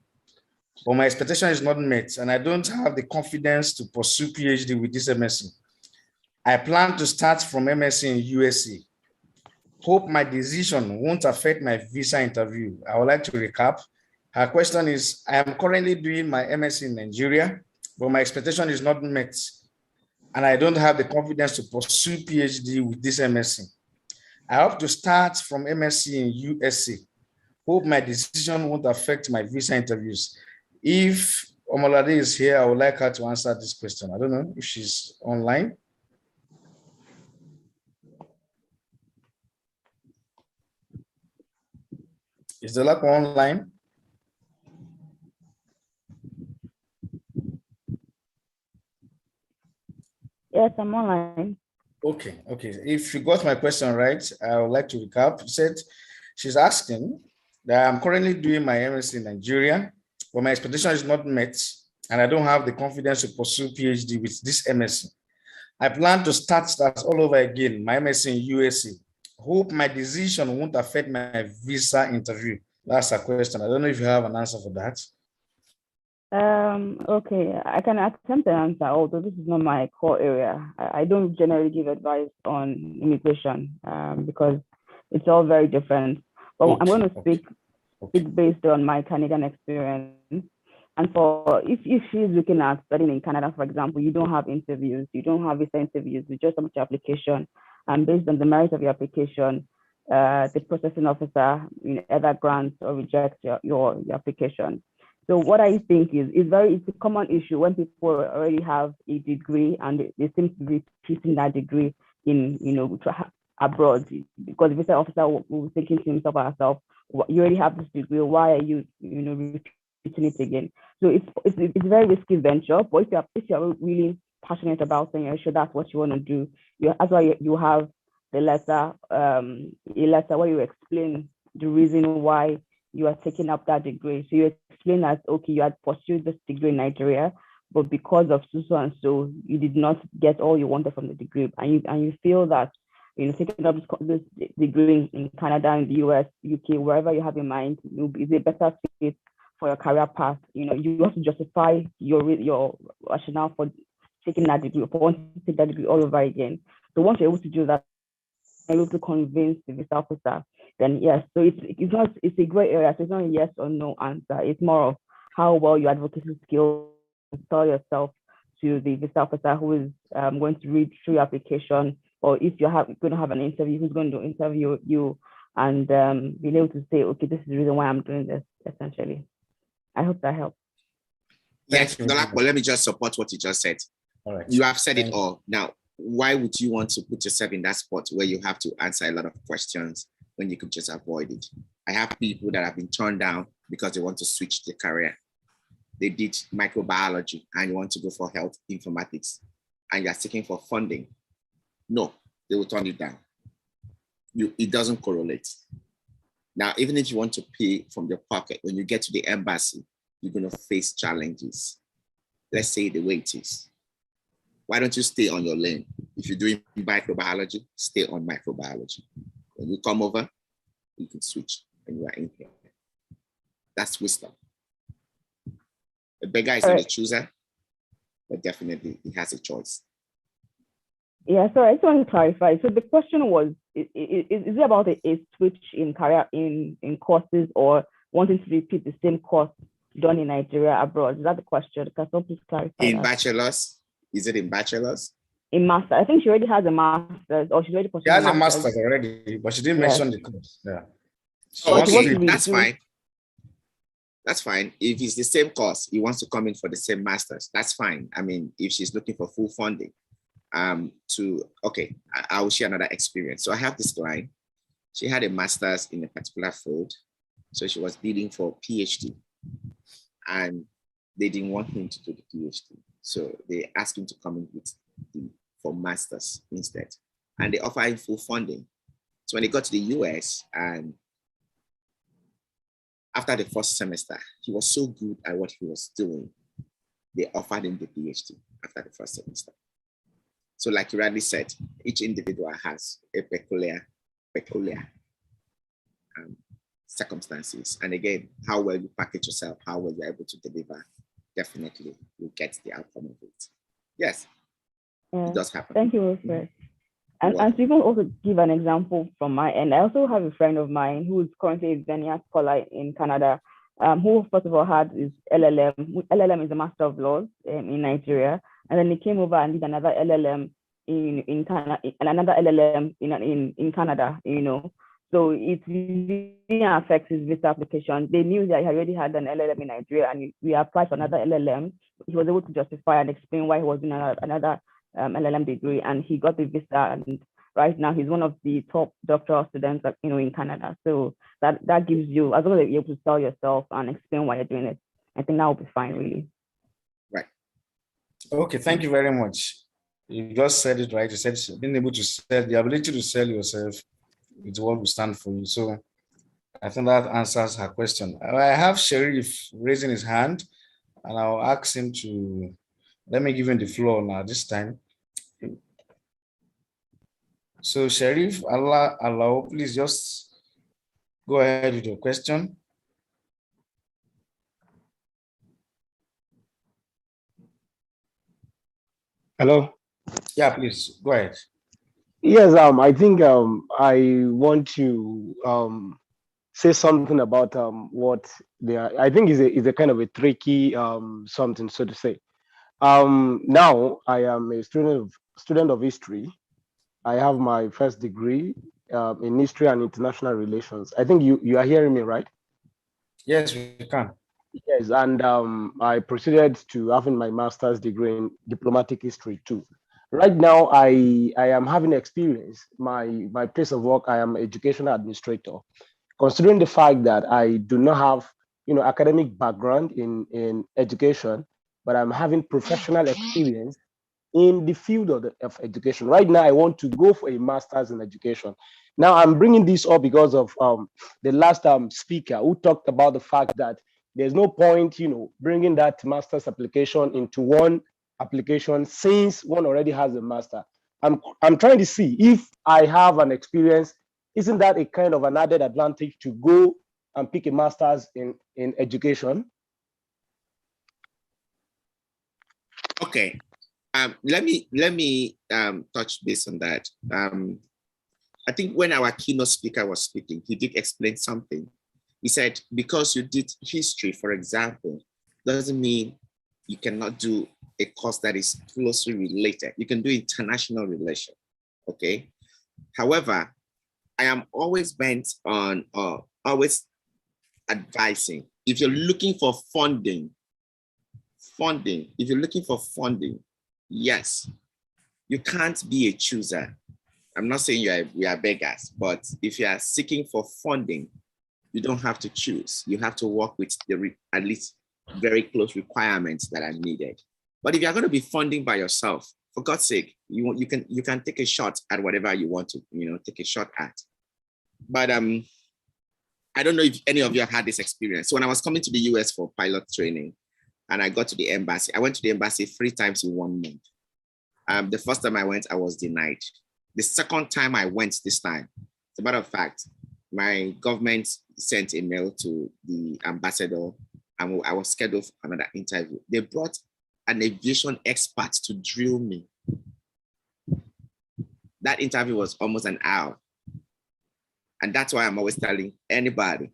A: but my expectation is not met, and I don't have the confidence to pursue PhD with this MSc. I plan to start from MSc in USA. Hope my decision won't affect my visa interview. I would like to recap. Her question is, I am currently doing my MSc in Nigeria, but my expectation is not met, and I don't have the confidence to pursue PhD with this MSc. I hope to start from MSc in USA. Hope my decision won't affect my visa interviews. If Omolade is here, I would like her to answer this question. I don't know if she's online. Is the lab online?
H: Yes, I'm online.
A: Okay. If you got my question right, I would like to recap. She said she's asking that I'm currently doing my MSc in Nigeria, but my expectation is not met, and I don't have the confidence to pursue PhD with this MSc. I plan to start that all over again, my MSc in USA. Hope my decision won't affect my visa interview. That's a question. I don't know if you have an answer for that.
H: Okay, I can attempt an answer, although this is not my core area. I don't generally give advice on immigration because it's all very different. But I'm going to speak based on my Canadian experience. And for if she's looking at studying in Canada, for example, you don't have interviews, you don't have visa interviews, you just submit your application, and based on the merit of your application, the processing officer either grants or rejects your application. So what I think is it's a common issue when people already have a degree and they seem to be repeating that degree in abroad, because the visa officer will be thinking to himself or herself, you already have this degree, why are you repeating it again? So it's a very risky venture, but if you're really passionate about saying you're sure that's what you want to do, that's why you have the letter, a letter where you explain the reason why you are taking up that degree. So you explain that, okay, you had pursued this degree in Nigeria, but because of so and so, you did not get all you wanted from the degree, and you feel that taking up this degree in Canada, in the US, UK, wherever you have in mind, is a better fit for your career path. You have to justify your rationale for taking that degree, for wanting to take that degree all over again. So once you're able to do that, able to convince the visa officer, then yes. So it's a great area. So it's not a yes or no answer. It's more of how well your advocacy skills sell yourself to the visa officer who is going to read through your application, or if you're going to have an interview, who's going to interview you, and being able to say, okay, this is the reason why I'm doing this, essentially. I hope that helps.
F: Yes, Dolapo, let me just support what you just said.
A: All right.
F: You have said it all. Now, why would you want to put yourself in that spot where you have to answer a lot of questions when you could just avoid it? I have people that have been turned down because they want to switch their career. They did microbiology and you want to go for health informatics and you're seeking for funding. No, they will turn it down. It doesn't correlate. Now, even if you want to pay from your pocket, when you get to the embassy, you're going to face challenges. Let's say the way it is. Why don't you stay on your lane? If you're doing microbiology, stay on microbiology. When you come over, you can switch when you are in here. That's wisdom. The beggar is not a chooser, but definitely he has a choice.
H: Yeah, so I just want to clarify. So the question was, is it about a switch in career in courses, or wanting to repeat the same course done in Nigeria abroad? Is that the question? Can someone please clarify
F: In
H: that?
F: bachelor's? Is it in bachelor's?
H: In master. I think she already has a master's, or she's already pursuing
A: She has a master's already, but she didn't mention the course. Yeah.
F: So okay, that's fine. That's fine. If it's the same course, he wants to come in for the same master's, that's fine. I mean, if she's looking for full funding, I will share another experience. So I have this client. She had a master's in a particular field. So she was bidding for PhD. And they didn't want him to do the PhD. So they asked him to come in for master's instead. And they offered him full funding. So when he got to the US, and after the first semester, he was so good at what he was doing, they offered him the PhD after the first semester. So like you rightly said, each individual has a peculiar circumstances. And again, how well you package yourself, how well you're able to deliver, definitely will get the outcome of it. Yes, it does happen.
H: Thank you, Wilfred. And to even also give an example from my end, I also have a friend of mine who is currently a Venia scholar in Canada, who first of all had his LLM. LLM is a Master of Laws in Nigeria, and then he came over and did another LLM in Canada, and another LLM in Canada. So it really affects his visa application. They knew that he already had an LLM in Nigeria, and we applied for another LLM. He was able to justify and explain why he was doing another LLM degree, and he got the visa, and right now he's one of the top doctoral students, in Canada. So that gives you, as long as you're able to sell yourself and explain why you're doing it, I think that will be fine, really.
F: Right.
A: Okay, thank you very much. You just said it right. You said being able to sell, the ability to sell yourself is what will stand for you. So I think that answers her question. I have Sharif raising his hand, and I'll ask him to, let me give him the floor now this time. So Sharif, Allah, please just go ahead with your question.
I: Hello.
A: Yeah, please go ahead.
I: Yes, I think I want to say something about what they are. I think is a kind of a tricky something, so to say. Now I am a student of history. I have my first degree in history and international relations. I think you are hearing me, right?
A: Yes, we can.
I: Yes, and I proceeded to having my master's degree in diplomatic history too. Right now, I am having experience. My place of work, I am educational administrator. Considering the fact that I do not have academic background in education, but I'm having professional experience in the field of education. Right now, I want to go for a master's in education. Now, I'm bringing this up because of the last speaker who talked about the fact that there's no point, bringing that master's application into one application since one already has a master. I'm trying to see if I have an experience, isn't that a kind of an added advantage to go and pick a master's in education?
F: Okay. Let me touch base on that. I think when our keynote speaker was speaking, he did explain something. He said, because you did history, for example, doesn't mean you cannot do a course that is closely related. You can do international relations, okay? However, I am always bent on always advising. If you're looking for funding, if you're looking for funding, yes, you can't be a chooser. I'm not saying we are beggars, but if you are seeking for funding, you don't have to choose. You have to work with at least very close requirements that are needed. But if you're going to be funding by yourself, for God's sake, you can take a shot at whatever you want to take a shot at. But I don't know if any of you have had this experience. So when I was coming to the US for pilot training, and I got to the embassy, I went to the embassy 3 times in 1 month. The first time I went, I was denied. The second time I went this time, as a matter of fact, my government sent a mail to the ambassador, and I was scheduled for another interview. They brought an aviation expert to drill me. That interview was almost an hour. And that's why I'm always telling anybody,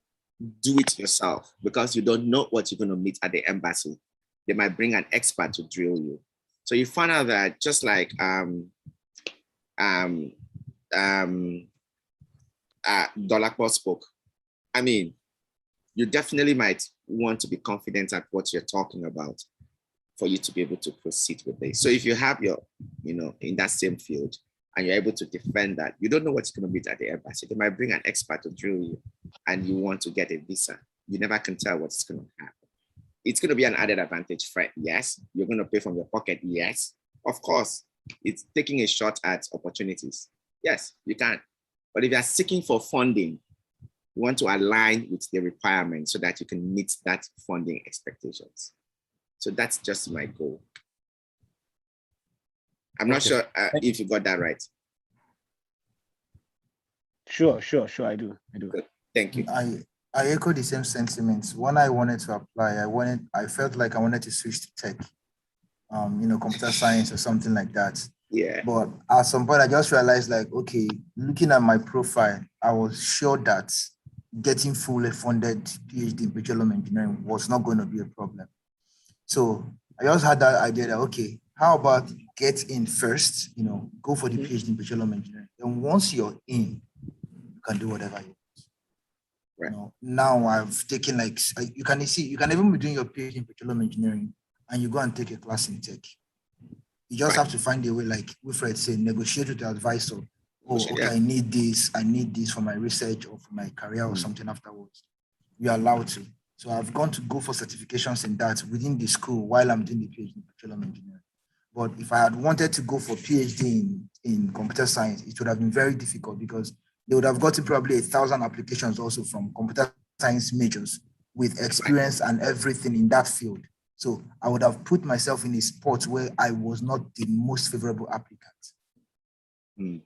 F: do it yourself, because you don't know what you're going to meet at the embassy. They might bring an expert to drill you. So you find out that just like Dolapo spoke, I mean, you definitely might want to be confident at what you're talking about for you to be able to proceed with this. So if you have your, in that same field, and you're able to defend that, you don't know what's going to be at the embassy. They might bring an expert to drill you, and you want to get a visa. You never can tell what's going to happen. It's going to be an added advantage, Fred. Yes. You're going to pay from your pocket. Yes. Of course. It's taking a shot at opportunities. Yes, you can. But if you're seeking for funding, you want to align with the requirements so that you can meet that funding expectations. So that's just my goal. I'm not sure if you got that right.
I: Sure, I do.
F: Good. Thank you.
D: I echo the same sentiments. When I wanted to apply, I felt like I wanted to switch to tech, computer science or something like that.
F: Yeah.
D: But at some point, I just realized, like, okay, looking at my profile, I was sure that getting fully funded PhD in petroleum engineering was not going to be a problem. So I just had that idea that, okay, how about get in first, go for the PhD in petroleum engineering. And once you're in, you can do whatever you want.
F: Right.
D: Now I've taken you can even be doing your PhD in petroleum engineering and you go and take a class in tech. You just have to find a way, like Wilfred said, negotiate with the advisor. oh, okay, I need this for my research or for my career or something afterwards, you're allowed to. So I've gone to go for certifications in that within the school while I'm doing the PhD in petroleum engineering. But if I had wanted to go for PhD in computer science, it would have been very difficult because they would have gotten probably 1,000 applications also from computer science majors with experience and everything in that field. So I would have put myself in a spot where I was not the most favorable applicant.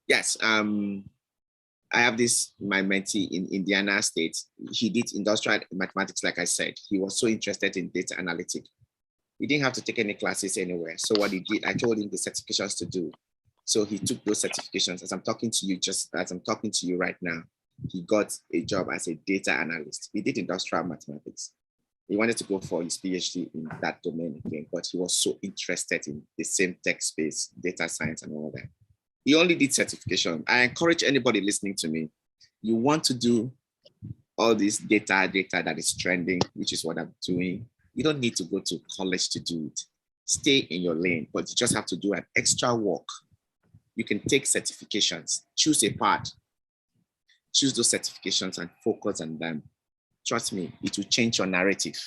F: Yes, I have this, my mentee in Indiana State. He did industrial mathematics, like I said. He was so interested in data analytics. He didn't have to take any classes anywhere. So what he did, I told him the certifications to do. So he took those certifications. As I'm talking to you, just as I'm talking to you right now, he got a job as a data analyst. He did industrial mathematics. He wanted to go for his PhD in that domain again, but he was so interested in the same tech space, data science and all that. He only did certification. I encourage anybody listening to me, you want to do all this data that is trending, which is what I'm doing. You don't need to go to college to do it. Stay in your lane, but you just have to do an extra work. You can take certifications, choose a path, choose those certifications and focus on them. Trust me, it will change your narrative.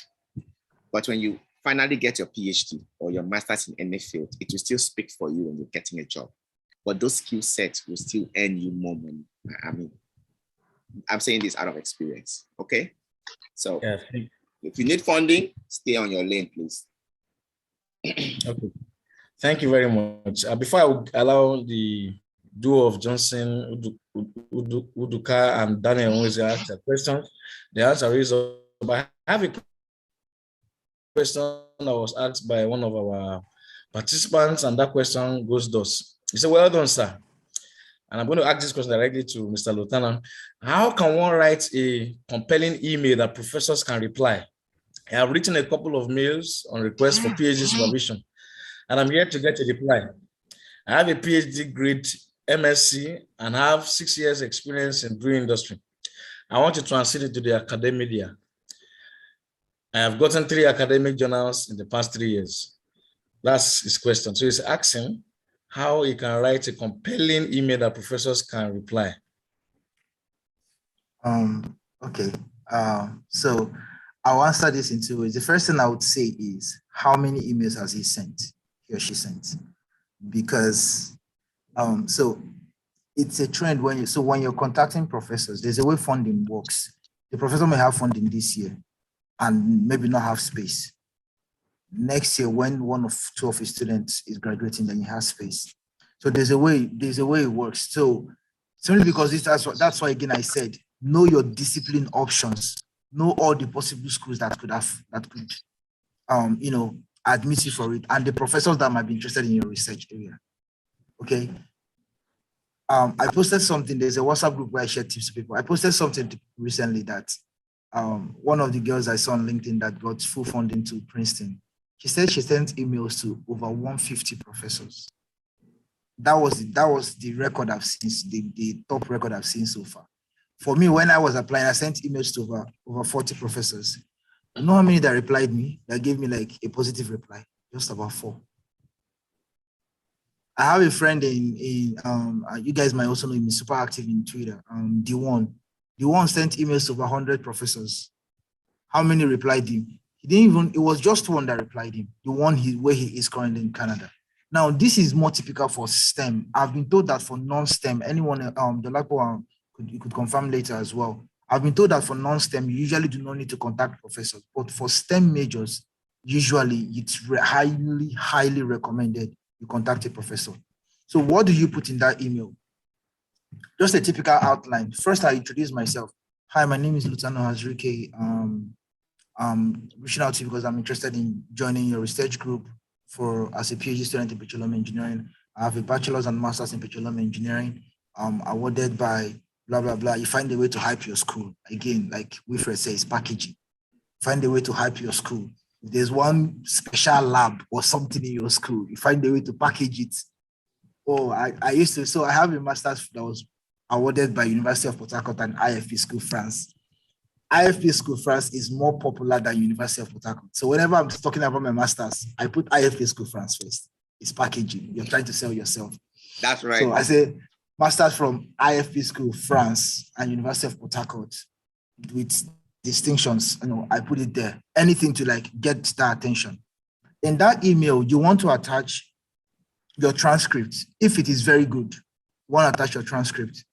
F: But when you finally get your PhD or your master's in any field, it will still speak for you when you're getting a job. But those skill sets will still earn you more money. I mean, I'm saying this out of experience, okay? So if you need funding, stay on your lane, please.
A: Okay, thank you very much. Before I would allow the duo of Johnson, Uduka, and Daniel Onweze to ask their questions, the answer is, I have a question that was asked by one of our participants, and that question goes thus. He said, well done, sir. And I'm going to ask this question directly to Mr. Lieutenant. How can one write a compelling email that professors can reply? I have written a couple of mails on requests for PhD supervision, and I'm here to get a reply. I have a PhD grade MSc and have 6 years experience in brewing industry. I want to transit into the academia. I have gotten 3 academic journals in the past 3 years. That's his question. So he's asking how he can write a compelling email that professors can reply.
D: Okay. So I'll answer this in 2 ways. The first thing I would say is, how many emails has he or she sent? Because so it's a trend when you're contacting professors, there's a way funding works. The professor may have funding this year and maybe not have space. Next year, when 1 or 2 of his students is graduating, then he has space. So there's a way it works. So simply because that's why again I said, know your discipline options, know all the possible schools that could admit you for it, and the professors that might be interested in your research area. Okay. I posted something. There's a WhatsApp group where I share tips to people. I posted something recently that one of the girls I saw on LinkedIn that got full funding to Princeton, she said she sent emails to over 150 professors. That was the record I've seen, the top record I've seen so far. For me, when I was applying, I sent emails to over 40 professors. You know how many that replied me, that gave me like a positive reply? Just about 4. I have a friend you guys might also know him, he's super active in Twitter, D1. D1 sent emails to over 100 professors. How many replied him? It was just 1 that replied him, the one where he is currently in Canada. Now, this is more typical for STEM. I've been told that for non-STEM, anyone, you could confirm later as well. I've been told that for non-STEM, you usually do not need to contact professors, but for STEM majors, usually it's highly, highly recommended you contact a professor. So what do you put in that email? Just a typical outline. First, I introduce myself. Hi, my name is Lieutenant Hazrike. Reaching out to you because I'm interested in joining your research group as a PhD student in petroleum engineering. I have a bachelor's and master's in petroleum engineering, awarded by blah, blah, blah. You find a way to hype your school. Again, like Wilfred says, packaging. Find a way to hype your school. If there's one special lab or something in your school, you find a way to package it. I have a master's that was awarded by University of Port Harcourt and IFP School France. IFP School France is more popular than University of Port Harcourt. So whenever I'm talking about my master's, I put IFP School France first. It's packaging. You're trying to sell yourself.
F: That's right.
D: So I say master's from IFP School, France, and University of Port Harcourt with distinctions. I put it there. Anything to like get that attention. In that email, you want to attach your transcript. If it is very good, you want to attach your transcript.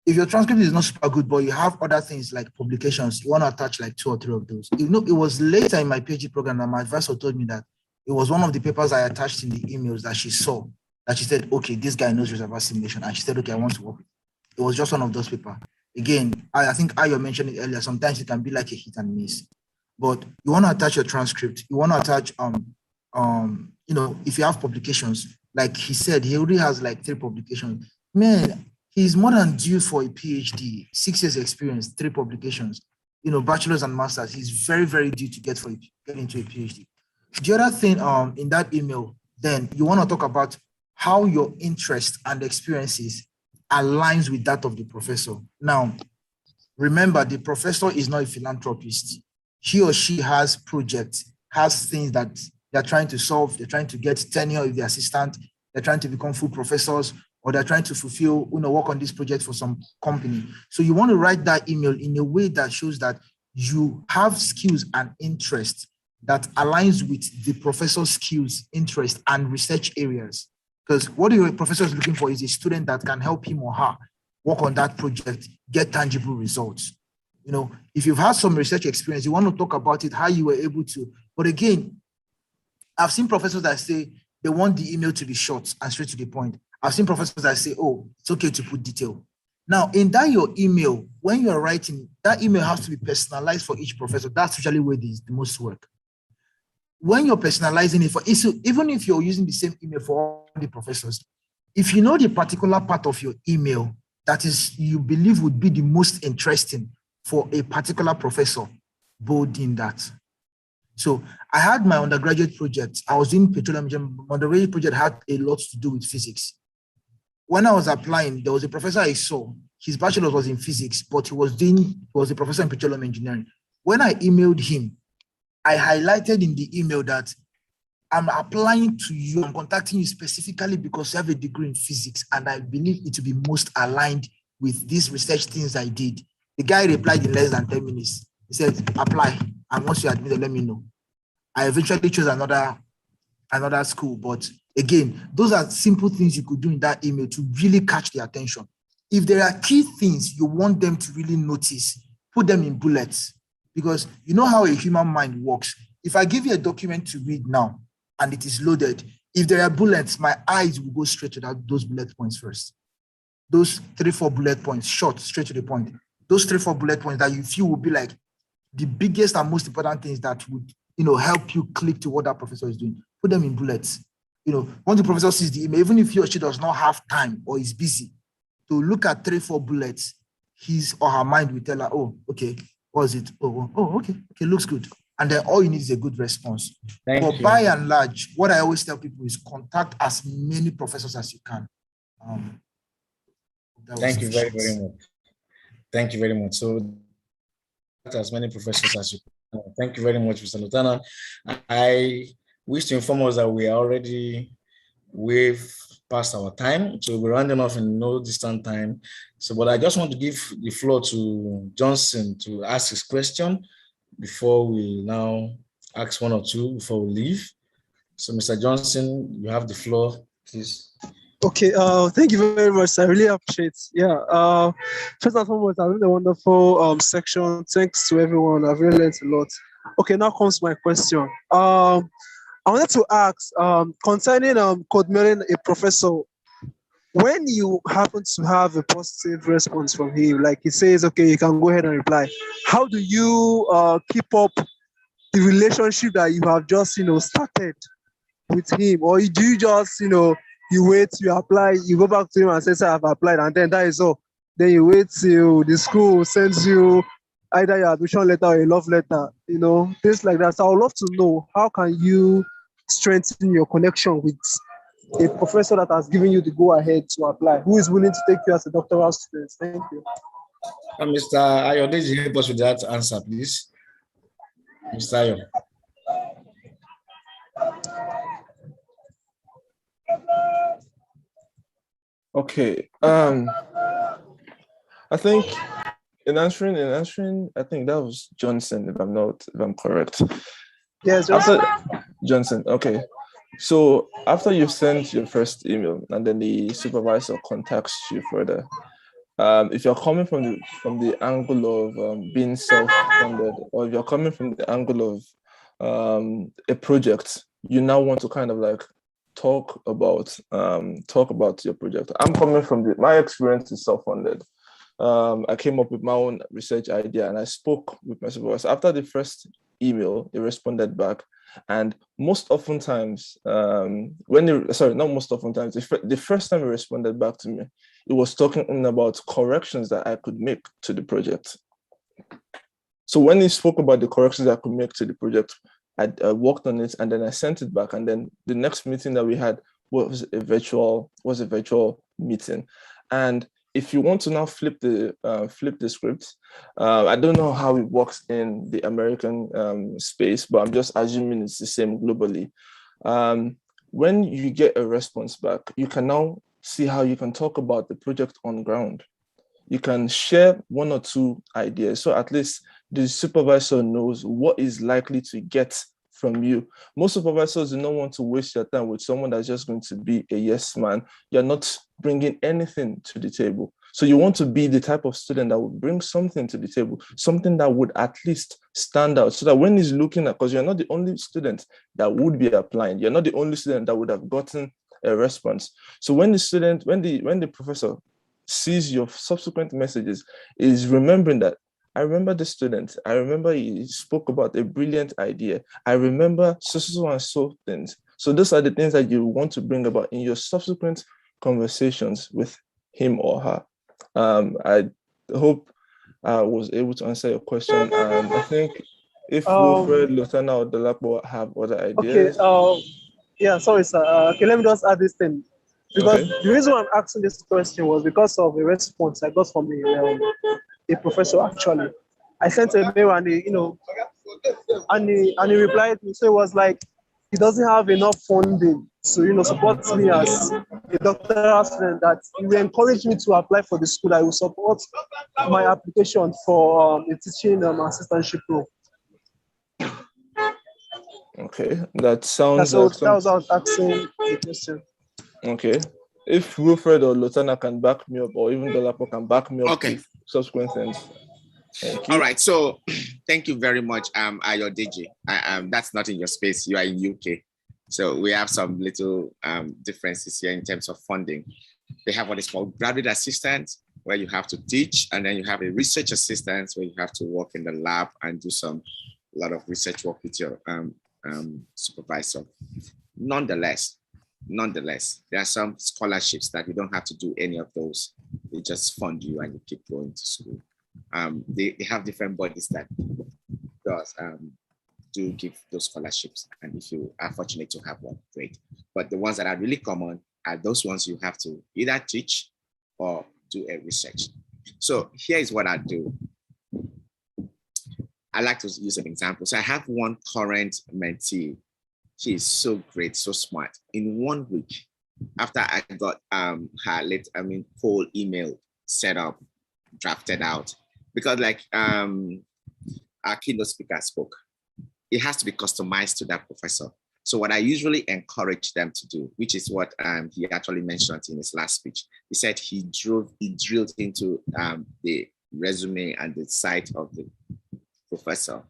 D: If your transcript is not super good, but you have other things like publications, you want to attach like 2 or 3 of those. It was later in my PhD program that my advisor told me that it was one of the papers I attached in the emails that she saw, that she said, okay, this guy knows reservoir simulation. And she said, okay, I want to work with it. It was just one of those papers. Again, I think Ayo mentioned it earlier, sometimes it can be like a hit and miss. But you want to attach your transcript. You want to attach, if you have publications, like he said, he already has like 3 publications. Man, he's more than due for a PhD, 6 years experience, 3 publications, bachelor's and master's. He's very, very due to get into a PhD. The other thing in that email, then you want to talk about how your interest and experiences aligns with that of the professor. Now, remember, the professor is not a philanthropist. He or she has projects, has things that they're trying to solve. They're trying to get tenure with the assistant. They're trying to become full professors, or they're trying to fulfill, work on this project for some company. So you want to write that email in a way that shows that you have skills and interest that aligns with the professor's skills, interest, and research areas. Because what your professor is looking for is a student that can help him or her work on that project, get tangible results. If you've had some research experience, you want to talk about it, how you were able to. But again, I've seen professors that say they want the email to be short and straight to the point. I've seen professors that say, oh, it's okay to put detail. Now, in that your email, when you're writing, that email has to be personalized for each professor. That's usually where there's the most work. When you're personalizing it even if you're using the same email for all the professors, if you know the particular part of your email that is you believe would be the most interesting for a particular professor, bold in that. So I had my undergraduate project. I was doing petroleum engineering. My undergraduate project had a lot to do with physics. When I was applying, there was a professor I saw. His bachelor's was in physics, but he was a professor in petroleum engineering. When I emailed him, I highlighted in the email that I'm applying to you, I'm contacting you specifically because you have a degree in physics, and I believe it to be most aligned with these research things I did. The guy replied in less than 10 minutes. He said, apply, and once you're admitted, let me know. I eventually chose another school, but again, those are simple things you could do in that email to really catch their attention. If there are key things you want them to really notice, put them in bullets, because you know how a human mind works. If I give you a document to read now and it is loaded, if there are bullets, my eyes will go straight to those bullet points first. Those 3-4 bullet points, short, straight to the point. Those 3-4 bullet points that you feel will be like the biggest and most important things that would, help you click to what that professor is doing. Put them in bullets. Once the professor sees the email, even if he or she does not have time or is busy to look at 3-4 bullets, his or her mind will tell her, oh, okay, what is it? Oh, okay, looks good. And then all you need is a good response. But by and large, what I always tell people is contact as many professors as you can.
A: Thank you very, very much. Thank you very much. So, as many professors as you can. Thank you very much, Mr. Lieutenant. I wish to inform us that we are already way past our time, so we're rounding off in no distant time. So, but I just want to give the floor to Johnson to ask his question before we now ask 1 or 2 before we leave. So, Mr. Johnson, you have the floor, please.
J: Okay, thank you very much. I really appreciate it. Yeah, first and foremost, I really wonderful section. Thanks to everyone. I've really learned a lot. Okay, now comes my question. I wanted to ask concerning code mailing a professor. When you happen to have a positive response from him, like he says, okay, you can go ahead and reply. How do you keep up the relationship that you have just started with him, or do you just you wait, you apply, you go back to him and say, sir, I've applied, and then that is all. Then you wait till the school sends you either your admission letter or a love letter, things like that. So I would love to know, how can you strengthen your connection with a professor that has given you the go-ahead to apply, who is willing to take you as a doctoral student? Thank you.
A: Mr. Ayo, did you help us with that answer, please? Mr. Ayo.
G: Okay. I think in answering, I think that was Johnson, if I'm correct.
J: Yes,
G: After Johnson, okay. So after you've sent your first email and then the supervisor contacts you further, if you're coming from the angle of being self-funded, or if you're coming from the angle of a project, you now want to kind of like talk about your project. I'm coming from my experience is self-funded. I came up with my own research idea and I spoke with my supervisor. After the first email, he responded back. And most oftentimes, not most oftentimes, the first time he responded back to me, he was talking about corrections that I could make to the project. So when he spoke about the corrections I could make to the project, I worked on it and then I sent it back. And then the next meeting that we had was a virtual meeting. And if you want to now flip the script, I don't know how it works in the American space, but I'm just assuming it's the same globally. When you get a response back, you can now see how you can talk about the project on ground. You can share one or two ideas, so at least the supervisor knows what is likely to get from you. Most supervisors do not want to waste your time with someone that's just going to be a yes man. You're not bringing anything to the table. So you want to be the type of student that would bring something to the table, something that would at least stand out, so that when he's looking at, because you're not the only student that would be applying, you're not the only student that would have gotten a response. So when the professor sees your subsequent messages, is remembering that I remember the student. I remember he spoke about a brilliant idea. I remember so and so things. So those are the things that you want to bring about in your subsequent conversations with him or her. I hope I was able to answer your question. And I think if Wilfred, Lieutenant, or Dolapo have other ideas.
J: Okay. Yeah, sorry, sir. Okay, let me just add this thing. Because the reason why I'm asking this question was because of the response I got from a professor, actually. I sent a mail and he replied me. So it was like he doesn't have enough funding to support me as a doctoral student, that he will encourage me to apply for the school. I will support my application for a teaching assistantship role.
G: Okay, that sounds
J: like that was what I was asking the question.
G: Okay. If Wilfred or Lotana can back me up, or even Dolapo can back me up with subsequent things. Thank you.
F: All right. So thank you very much, Ayodeji. That's not in your space. You are in UK. So we have some little differences here in terms of funding. They have what is called graduate assistant, where you have to teach, and then you have a research assistant where you have to work in the lab and do a lot of research work with your supervisor. Nonetheless, there are some scholarships that you don't have to do any of those. They just fund you and you keep going to school. They have different bodies that do give those scholarships. And if you are fortunate to have one, great. But the ones that are really common are those ones you have to either teach or do a research. So here is what I do. I like to use an example. So I have one current mentee. She is so great, so smart. In 1 week, after I got her whole email set up, drafted out, because like our keynote speaker spoke, it has to be customized to that professor. So what I usually encourage them to do, which is what he actually mentioned in his last speech, he said he drilled into the resume and the site of the professor,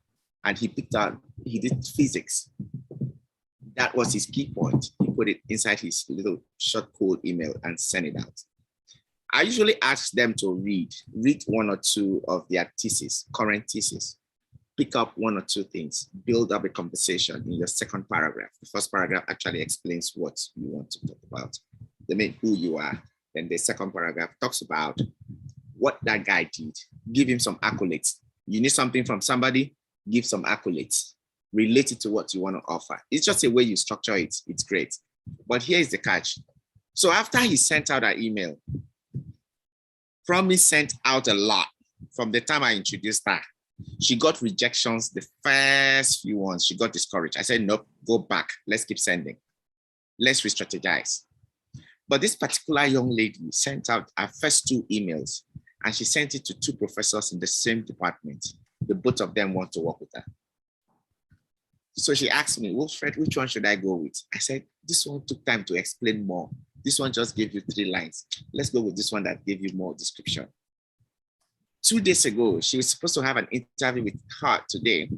F: and he did physics. That was his key point. He put it inside his little short code email and sent it out. I usually ask them to read one or two of their current thesis, pick up one or two things, build up a conversation in your second paragraph. The first paragraph actually explains what you want to talk about, who you are. Then the second paragraph talks about what that guy did. Give him some accolades. You need something from somebody, give some accolades. Relate it to what you want to offer. It's just a way you structure it. It's great. But here is the catch. So after he sent out an email, Promise sent out a lot from the time I introduced her. She got rejections the first few ones. She got discouraged. I said, nope, go back. Let's keep sending. Let's re-strategize. But this particular young lady sent out her first 2 emails, and she sent it to 2 professors in the same department. The both of them want to work with her. So she asked me, Wilfred, which one should I go with? I said, this one took time to explain more. This one just gave you 3 lines. Let's go with this one that gave you more description. 2 days ago, she was supposed to have an interview with her today.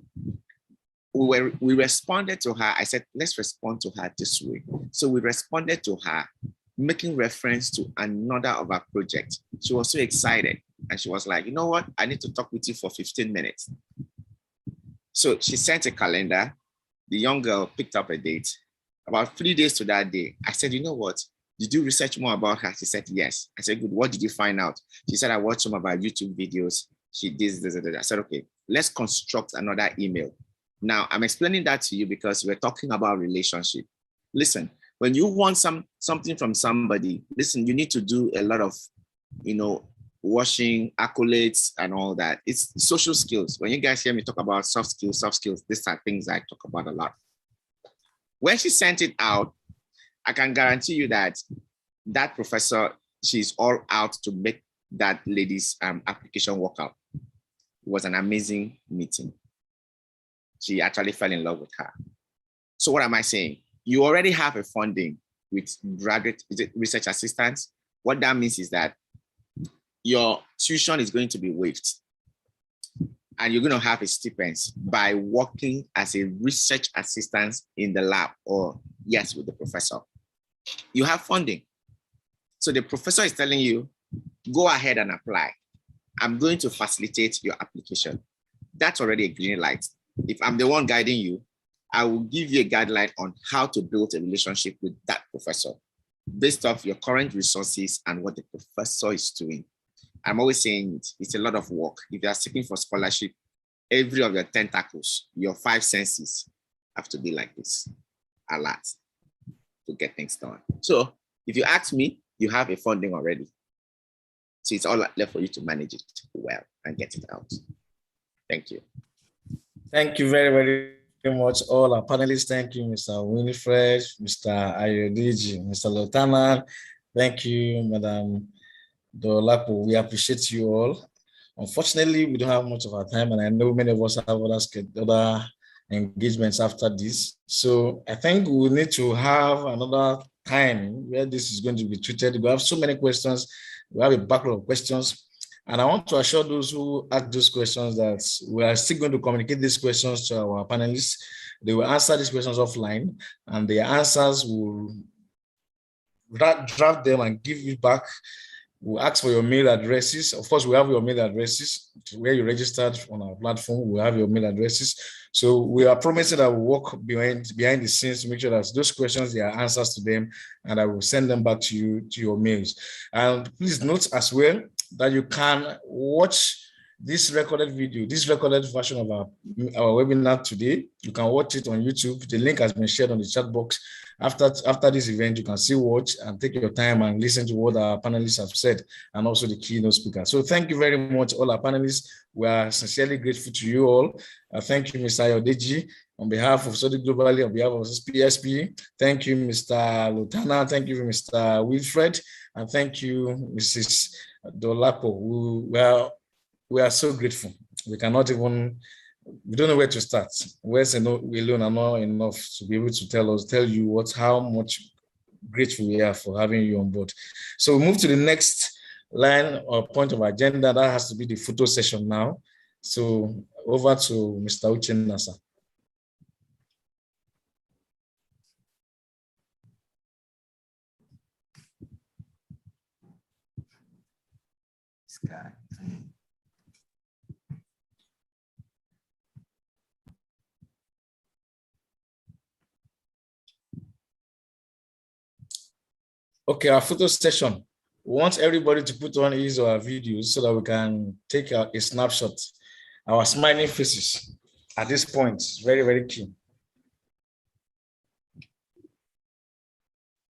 F: We responded to her. I said, let's respond to her this way. So we responded to her, making reference to another of our projects. She was so excited. And she was like, you know what? I need to talk with you for 15 minutes. So she sent a calendar. The young girl picked up a date. About 3 days to that day, I said, you know what? Did you research more about her? She said, yes. I said, good. What did you find out? She said, I watched some of our YouTube videos. She did this. I said, okay, let's construct another email. Now, I'm explaining that to you because we're talking about relationship. Listen, when you want something from somebody, listen, you need to do a lot of, washing, accolades, and all that. It's social skills. When you guys hear me talk about soft skills, these are things I talk about a lot. When she sent it out, I can guarantee you that that professor, she's all out to make that lady's application work out. It was an amazing meeting. She actually fell in love with her. So what am I saying? You already have a funding with graduate research assistants. What that means is that your tuition is going to be waived. And you're going to have a stipend by working as a research assistant in the lab or, yes, with the professor. You have funding. So the professor is telling you, go ahead and apply. I'm going to facilitate your application. That's already a green light. If I'm the one guiding you, I will give you a guideline on how to build a relationship with that professor based off your current resources and what the professor is doing. I'm always saying it's a lot of work. If you are seeking for scholarship, every of your tentacles, your 5 senses have to be like this, a lot, to get things done. So if you ask me, you have a funding already. So it's all left for you to manage it well and get it out. Thank you.
A: Thank you very, very much, all our panelists. Thank you, Mr. Winifred, Mr. Ayodeji, Mr. Lotana. Thank you, Madam Dolapo. We appreciate you all. Unfortunately, we don't have much of our time, and I know many of us have other engagements after this. So I think we need to have another time where this is going to be treated. We have so many questions. We have a backlog of questions. And I want to assure those who ask those questions that we are still going to communicate these questions to our panelists. They will answer these questions offline, and the answers will draft them and give you back. We'll ask for your mail addresses. Of course, we have your mail addresses where you registered on our platform. We have your mail addresses. So we are promising that we'll work behind the scenes to make sure that those questions, there are answers to them, and I will send them back to you, to your mails. And please note as well that you can watch this recorded video, this recorded version of our webinar today. You can watch it on YouTube. The link has been shared on the chat box. After this event, you can still watch and take your time and listen to what our panelists have said, and also the keynote speaker. So thank you very much, all our panelists. We are sincerely grateful to you all. Thank you, Mr. Ayodeji, on behalf of Study Globally, on behalf of PSP. Thank you, Mr. Lutana. Thank you, Mr. Wilfred. And thank you, Mrs. Dolapo. We are so grateful. We cannot even, we don't know where to start. Words alone are not enough to be able to tell you how much grateful we are for having you on board. So we move to the next line or point of agenda. That has to be the photo session now. So over to Mr. Uchenna, sir.
D: Sky.
A: Okay, our photo session. We want everybody to put on his or her videos so that we can take a snapshot. Our smiling faces at this point is very, very key.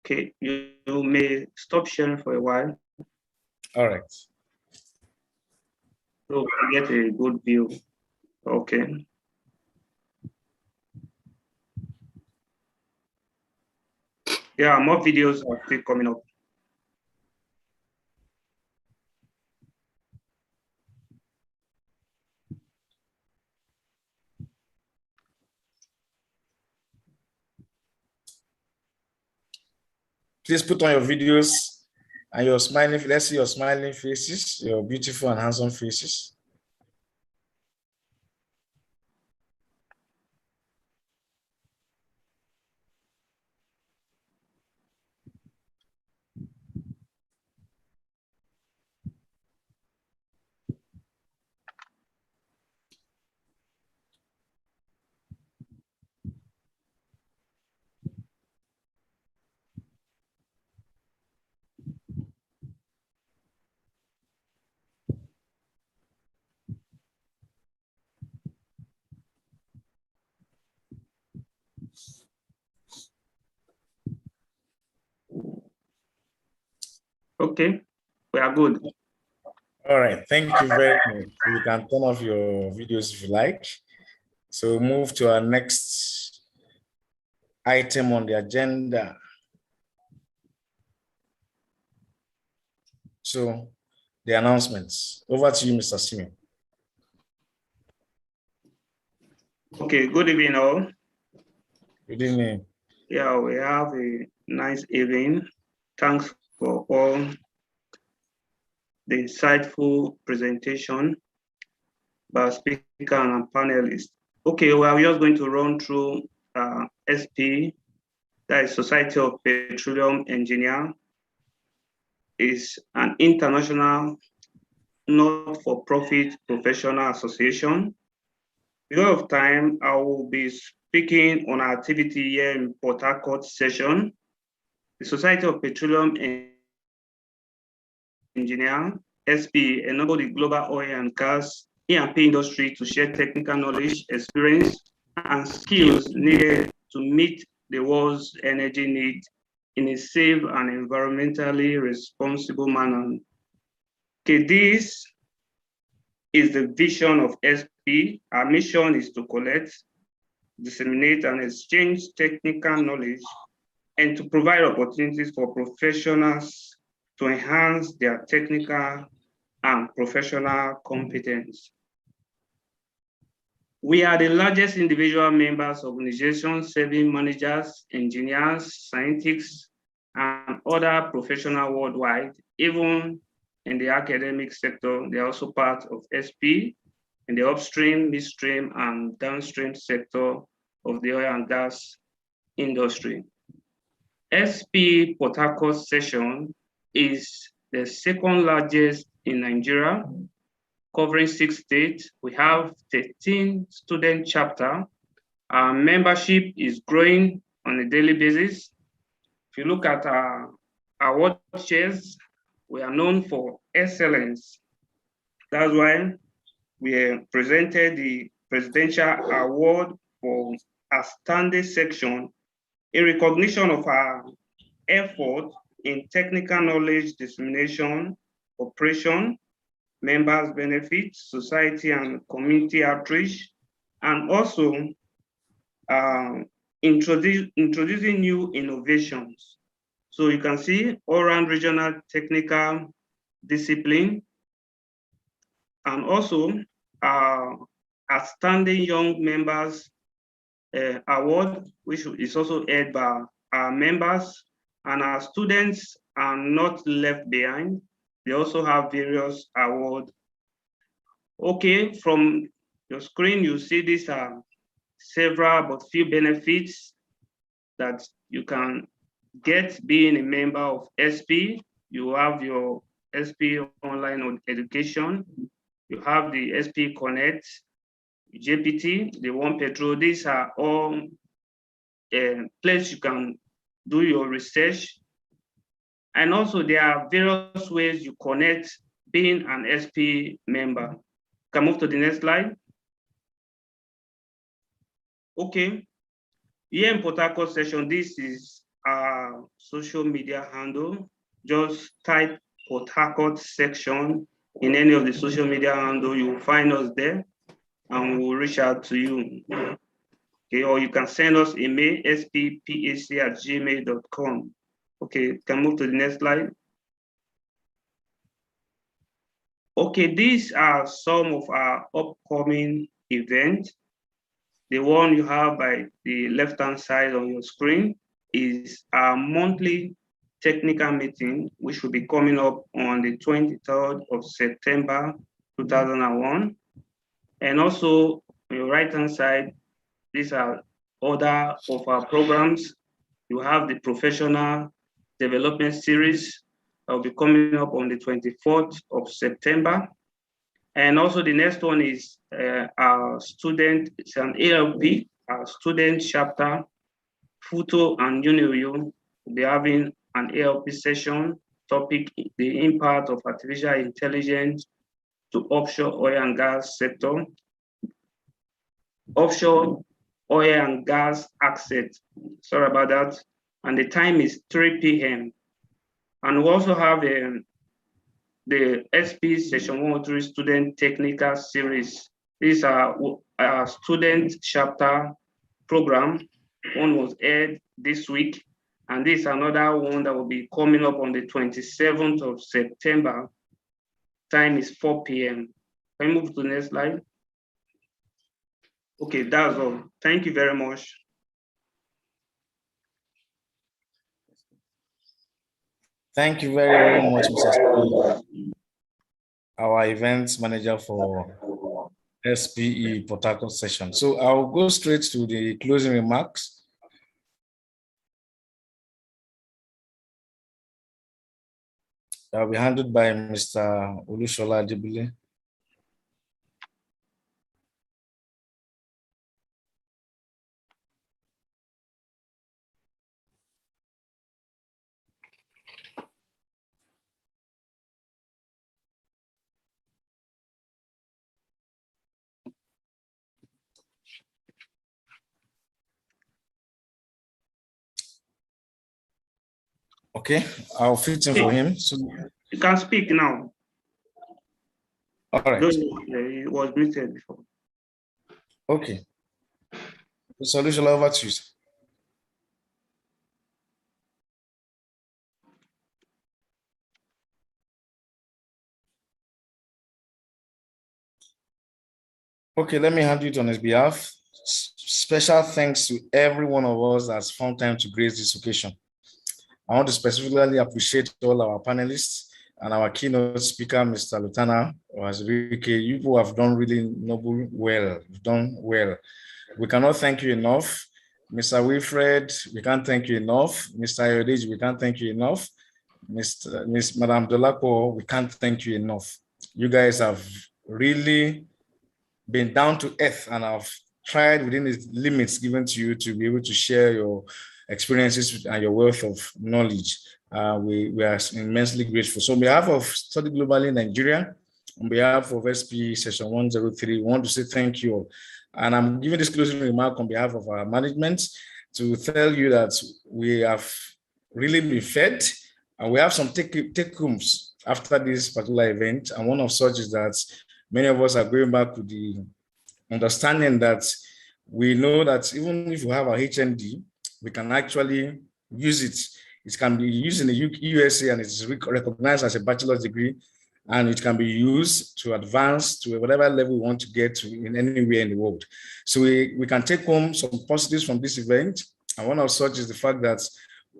K: Okay, you may stop sharing for a while.
A: All right.
K: So we get a good view. Okay. Yeah, more videos are still coming up.
A: Please put on your videos and your smiling, let's see your smiling faces, your beautiful and handsome faces.
K: Okay, we are good.
A: All right, thank you very much. You can turn off your videos if you like. So move to our next item on the agenda. So the announcements. Over to you, Mr. Simeon.
K: Okay, good evening all.
A: Good evening.
K: Yeah, we have a nice evening. Thanks for all the insightful presentation by speaker and panelists. Okay, we are just going to run through SP, that is Society of Petroleum Engineer. Is an international not-for-profit professional association. Because of time, I will be speaking on our activity here in Port Harcourt session. The Society of Petroleum Engineer, SP, enabled the global oil and gas E&P industry to share technical knowledge, experience, and skills needed to meet the world's energy needs in a safe and environmentally responsible manner. Okay, this is the vision of SP. Our mission is to collect, disseminate, and exchange technical knowledge and to provide opportunities for professionals to enhance their technical and professional competence. We are the largest individual members organizations serving managers, engineers, scientists, and other professionals worldwide. Even in the academic sector, they are also part of SP in the upstream, midstream, and downstream sector of the oil and gas industry. SP Port Harcourt session is the second largest in Nigeria, covering 6 states. We have 13 student chapters. Our membership is growing on a daily basis. If you look at our award shares, we are known for excellence. That's why we presented the Presidential Award for Outstanding Section in recognition of our effort in technical knowledge dissemination, operation, members benefits, society and community outreach, and also introducing new innovations. So you can see all-round regional technical discipline, and also outstanding young members award, which is also held by our members, and our students are not left behind. They also have various awards. Okay, from your screen, you see these are several but few benefits that you can get being a member of SP. You have your SP online education. You have the SP Connect, JPT, the One Petrol. These are all places you can do your research. And also there are various ways you connect being an SP member. Can move to the next slide. Okay, here in Port Harcourt session, this is our social media handle. Just type Port Harcourt section in any of the social media handle, you will find us there and we'll reach out to you. Okay, or you can send us a mail, spphc@gmail.com. Okay, can move to the next slide. Okay, these are some of our upcoming events. The one you have by the left-hand side on your screen is our monthly technical meeting, which will be coming up on the 23rd of September, 2001. And also on your right-hand side, these are other of our programs. You have the professional development series that will be coming up on the 24th of September. And also the next one is our student, it's an ALP, our student chapter, Futo and UNIU will be having an ALP session, topic, the impact of artificial intelligence to offshore oil and gas sector. Offshore oil and gas asset, sorry about that. And the time is 3 p.m. And we also have the SP Session 103 Student Technical Series. These are our student chapter program. One was aired this week, and this is another one that will be coming up on the 27th of September. Time is 4 p.m. Can we move to the next slide? Okay, that's all. Thank you very much.
A: Thank you very, very much, Mr. Steve, our events manager for SPE Port Harcourt session. So I'll go straight to the closing remarks. I'll be handled by Mr. Olushola Adibile. Okay, I'll fit in for him. So
K: you can speak now.
A: All right.
K: It was muted before.
A: Okay. The solution over to you. Okay, let me handle it on his behalf. Special thanks to every one of us that's found time to grace this occasion. I want to specifically appreciate all our panelists and our keynote speaker, Mr. Lutana Wazirike. You people have done really noble well. You've done well. We cannot thank you enough. Mr. Wilfred, we can't thank you enough. Mr. Ayodeji, we can't thank you enough. Madam Dolapo, we can't thank you enough. You guys have really been down to earth and have tried within the limits given to you to be able to share your experiences and your wealth of knowledge. We are immensely grateful. So on behalf of Study Globally Nigeria, on behalf of SP Session 103, we want to say thank you all. And I'm giving this closing remark on behalf of our management to tell you that we have really been fed and we have some take-homes after this particular event. And one of such is that many of us are going back to the understanding that we know that even if we have our HND, we can actually use it. It can be used in the USA and it's recognized as a bachelor's degree, and it can be used to advance to whatever level we want to get to in anywhere in the world. So we can take home some positives from this event. And one of such is the fact that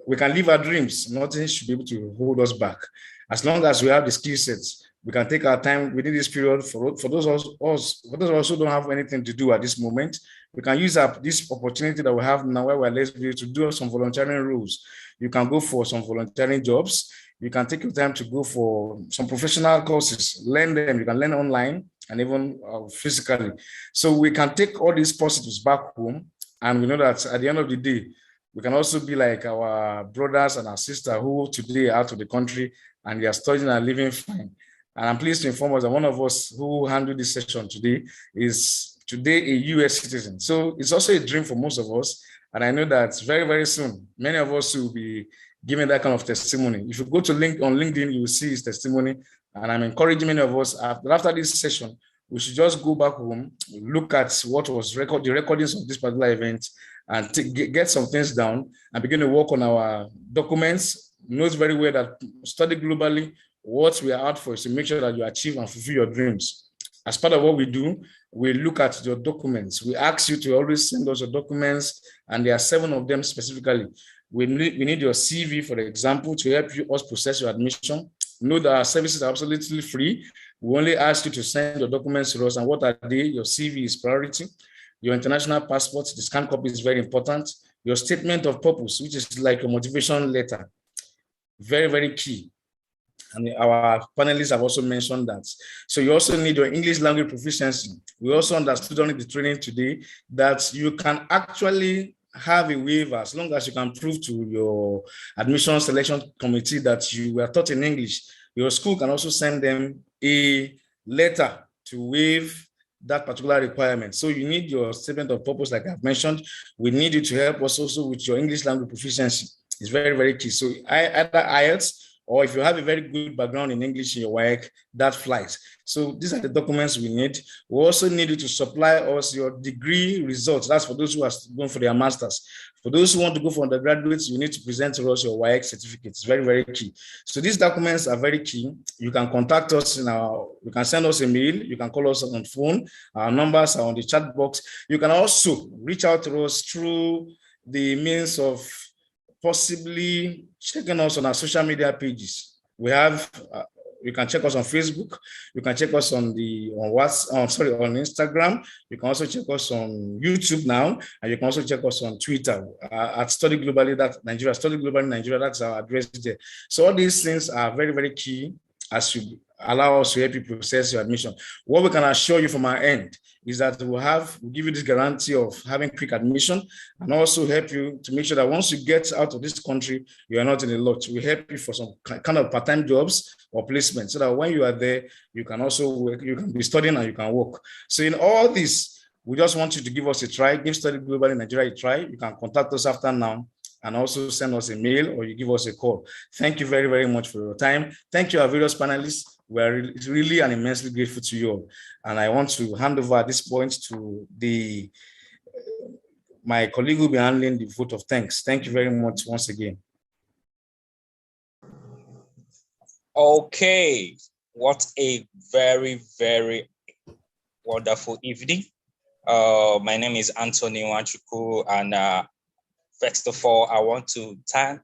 A: we can live our dreams. Nothing should be able to hold us back. As long as we have the skill sets, we can take our time within this period. For those of us who don't have anything to do at this moment, we can use this opportunity that we have now where we're less able to do some volunteering roles. You can go for some volunteering jobs. You can take your time to go for some professional courses, learn them. You can learn online and even physically. So we can take all these positives back home. And we know that at the end of the day, we can also be like our brothers and our sisters who today are out of the country and they are studying and living fine. And I'm pleased to inform us that one of us who handled this session today is today a US citizen. So it's also a dream for most of us. And I know that very, very soon, many of us will be giving that kind of testimony. If you go to on LinkedIn, you will see his testimony. And I'm encouraging many of us after this session, we should just go back home, look at what was the recordings of this particular event and get some things down and begin to work on our documents. Knows very well that Study Globally, what we are out for is to make sure that you achieve and fulfill your dreams. As part of what we do, we look at your documents. We ask you to always send us your documents, and there are 7 of them specifically. We need your CV, for example, to help you us process your admission. Know that our services are absolutely free. We only ask you to send your documents to us. And what are they? Your CV is priority. Your international passport, the scanned copy is very important. Your statement of purpose, which is like a motivation letter, very, very key. And our panelists have also mentioned that. So you also need your English language proficiency. We also understood during the training today that you can actually have a waiver as long as you can prove to your admission selection committee that you were taught in English. Your school can also send them a letter to waive that particular requirement. So you need your statement of purpose, like I've mentioned. We need you to help us also with your English language proficiency. It's very, very key. So either IELTS, or if you have a very good background in English in your work, that flies. So these are the documents we need. We also need you to supply us your degree results. That's for those who are going for their masters. For those who want to go for undergraduates, you need to present to us your WAEC certificate. It's very, very key. So these documents are very key. You can contact us you can send us a mail. You can call us on phone. Our numbers are on the chat box. You can also reach out to us through the means of possibly checking us on our social media pages. We have, you can check us on Facebook. You can check us on on Instagram. You can also check us on YouTube now, and you can also check us on Twitter at Study Globally, that's Nigeria, Study Globally Nigeria, that's our address there. So all these things are very, very key as you allow us to help you process your admission. What we can assure you from our end is that we'll give you this guarantee of having quick admission, and also help you to make sure that once you get out of this country, you are not in a lot. We help you for some kind of part-time jobs or placement, so that when you are there, you can also work, you can be studying and you can work. So in all this, we just want you to give us a try, give Study Global in Nigeria a try. You can contact us after now, and also send us a mail or you give us a call. Thank you very, very much for your time. Thank you, our various panelists. We are really and immensely grateful to you all. And I want to hand over at this point to my colleague who will be handling the vote of thanks. Thank you very much once again.
E: Okay, what a very, very wonderful evening. My name is Anthony Wanchuku, and first of all, I want to thank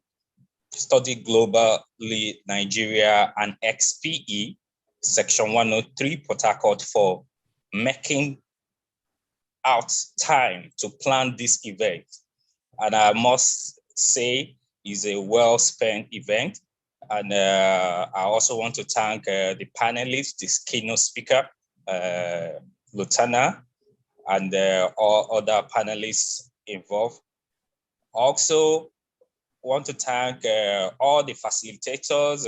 E: Study Globally Nigeria and XPE Section 103 Port Harcourt for making out time to plan this event. And I must say, it's a well-spent event. And I also want to thank the panelists, the keynote speaker, Lutana, and all other panelists involved. Also, want to thank all the facilitators,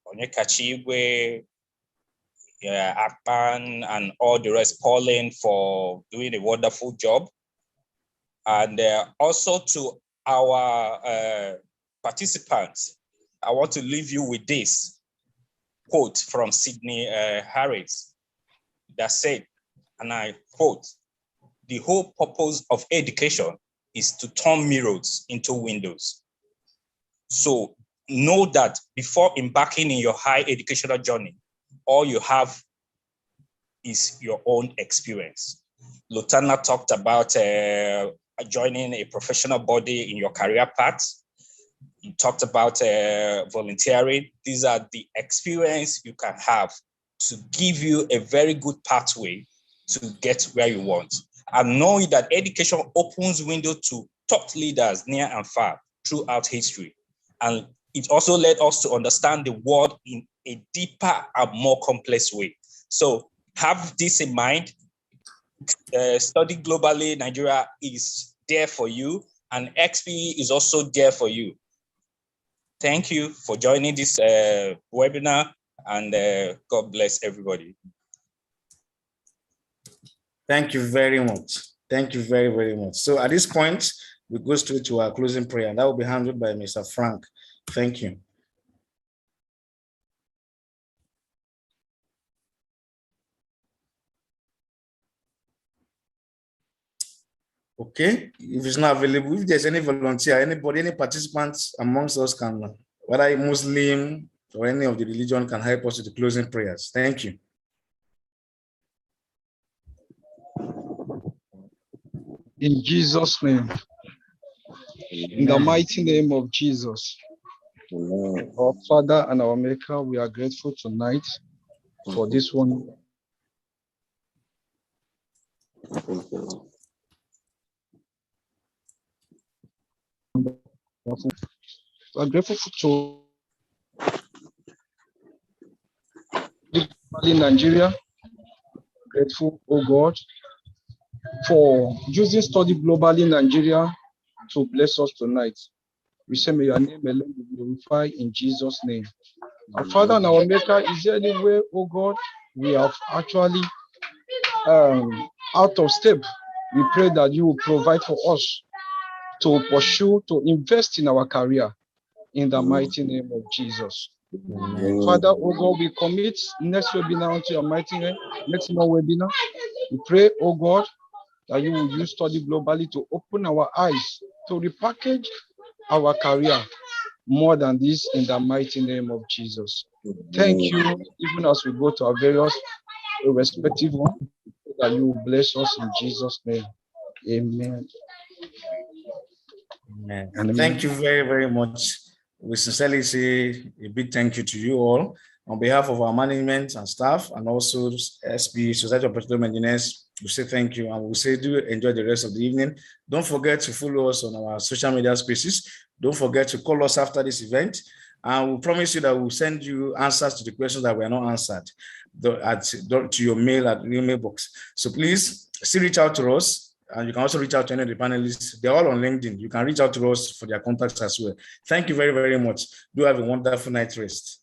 E: Onyeka Chigwe, Akpan, and all the rest, Pauline, for doing a wonderful job. And also to our participants, I want to leave you with this quote from Sidney Harris that said, and I quote, "The whole purpose of education is to turn mirrors into windows." So know that before embarking in your high educational journey, all you have is your own experience. Lutana talked about joining a professional body in your career path. He talked about volunteering. These are the experience you can have to give you a very good pathway to get where you want. And knowing that education opens windows to top leaders near and far throughout history. And it also led us to understand the world in a deeper and more complex way. So have this in mind. Study Globally Nigeria is there for you, and XP is also there for you. Thank you for joining this webinar, and God bless everybody.
A: Thank you very much. Thank you very, very much. So at this point, we go straight to our closing prayer, and that will be handled by Mr. Frank. Thank you. Okay, if it's not available, if there's any volunteer, anybody, any participants amongst us can, whether a Muslim or any of the religion, can help us with the closing prayers. Thank you.
L: In Jesus' name. In the mighty name of Jesus. Our Father and our Maker, we are grateful tonight for this one. We are grateful to Nigeria. Grateful, oh God, for using Study Globally Nigeria to bless us tonight. We say, may your name alone be glorified in Jesus' name. Our Father and our Maker, is there any way, oh God, we have actually out of step? We pray that you will provide for us to pursue, to invest in our career in the mighty name of Jesus. Father, oh God, we commit next webinar unto your mighty name, next webinar. We pray, oh God, that you will use Study Globally to open our eyes, to repackage our career more than this in the mighty name of Jesus. Thank you, even as we go to our various respective ones, that you will bless us in Jesus' name. Amen.
A: Amen. Thank you very, very much. We sincerely say a big thank you to you all on behalf of our management and staff, and also SP, Society of Petroleum Engineers. We say thank you, and we say do enjoy the rest of the evening. Don't forget to follow us on our social media spaces. Don't forget to call us after this event, and we promise you that we'll send you answers to the questions that were not answered to your mail at your mailbox. So please still reach out to us. And you can also reach out to any of the panelists. They're all on LinkedIn. You can reach out to us for their contacts as well. Thank you very, very much. Do have a wonderful night rest.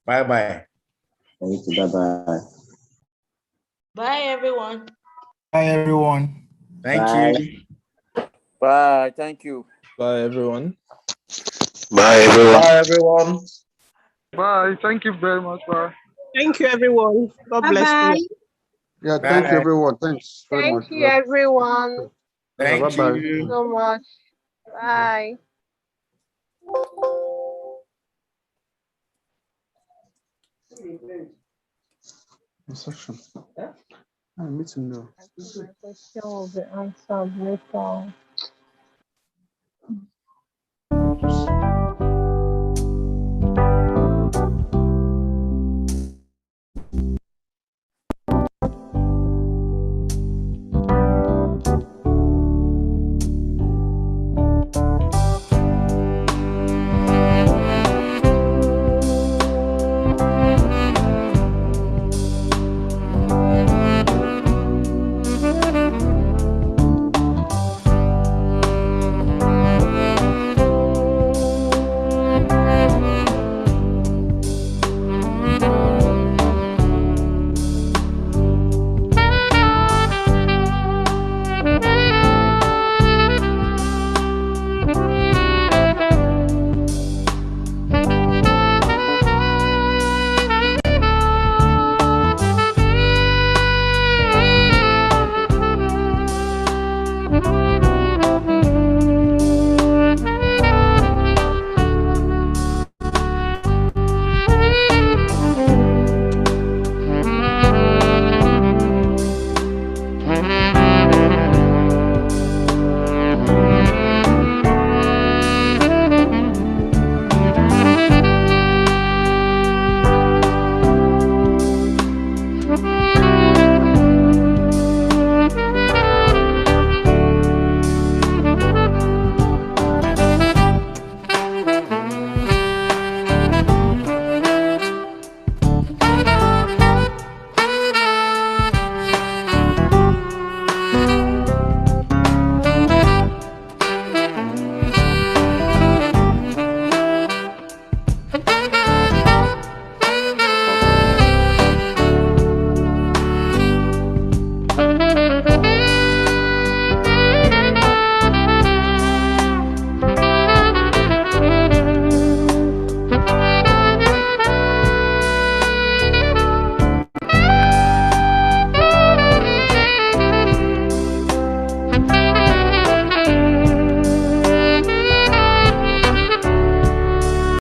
A: Bye-bye.
F: Thank you. Bye-bye.
B: Bye, everyone.
D: Bye, everyone.
A: Thank you.
M: Bye. Thank you.
G: Bye, everyone.
N: Bye, everyone.
M: Bye, everyone.
L: Bye. Thank you very much. Bye.
O: Thank you, everyone. God bless you.
N: Yeah,
A: Bye.
N: thank you, everyone. Thanks very much.
P: Thank you, everyone.
A: Thank
N: Bye-bye.
A: you
P: So much. Bye.
N: Instruction. I need to know.
P: My question will be answered later.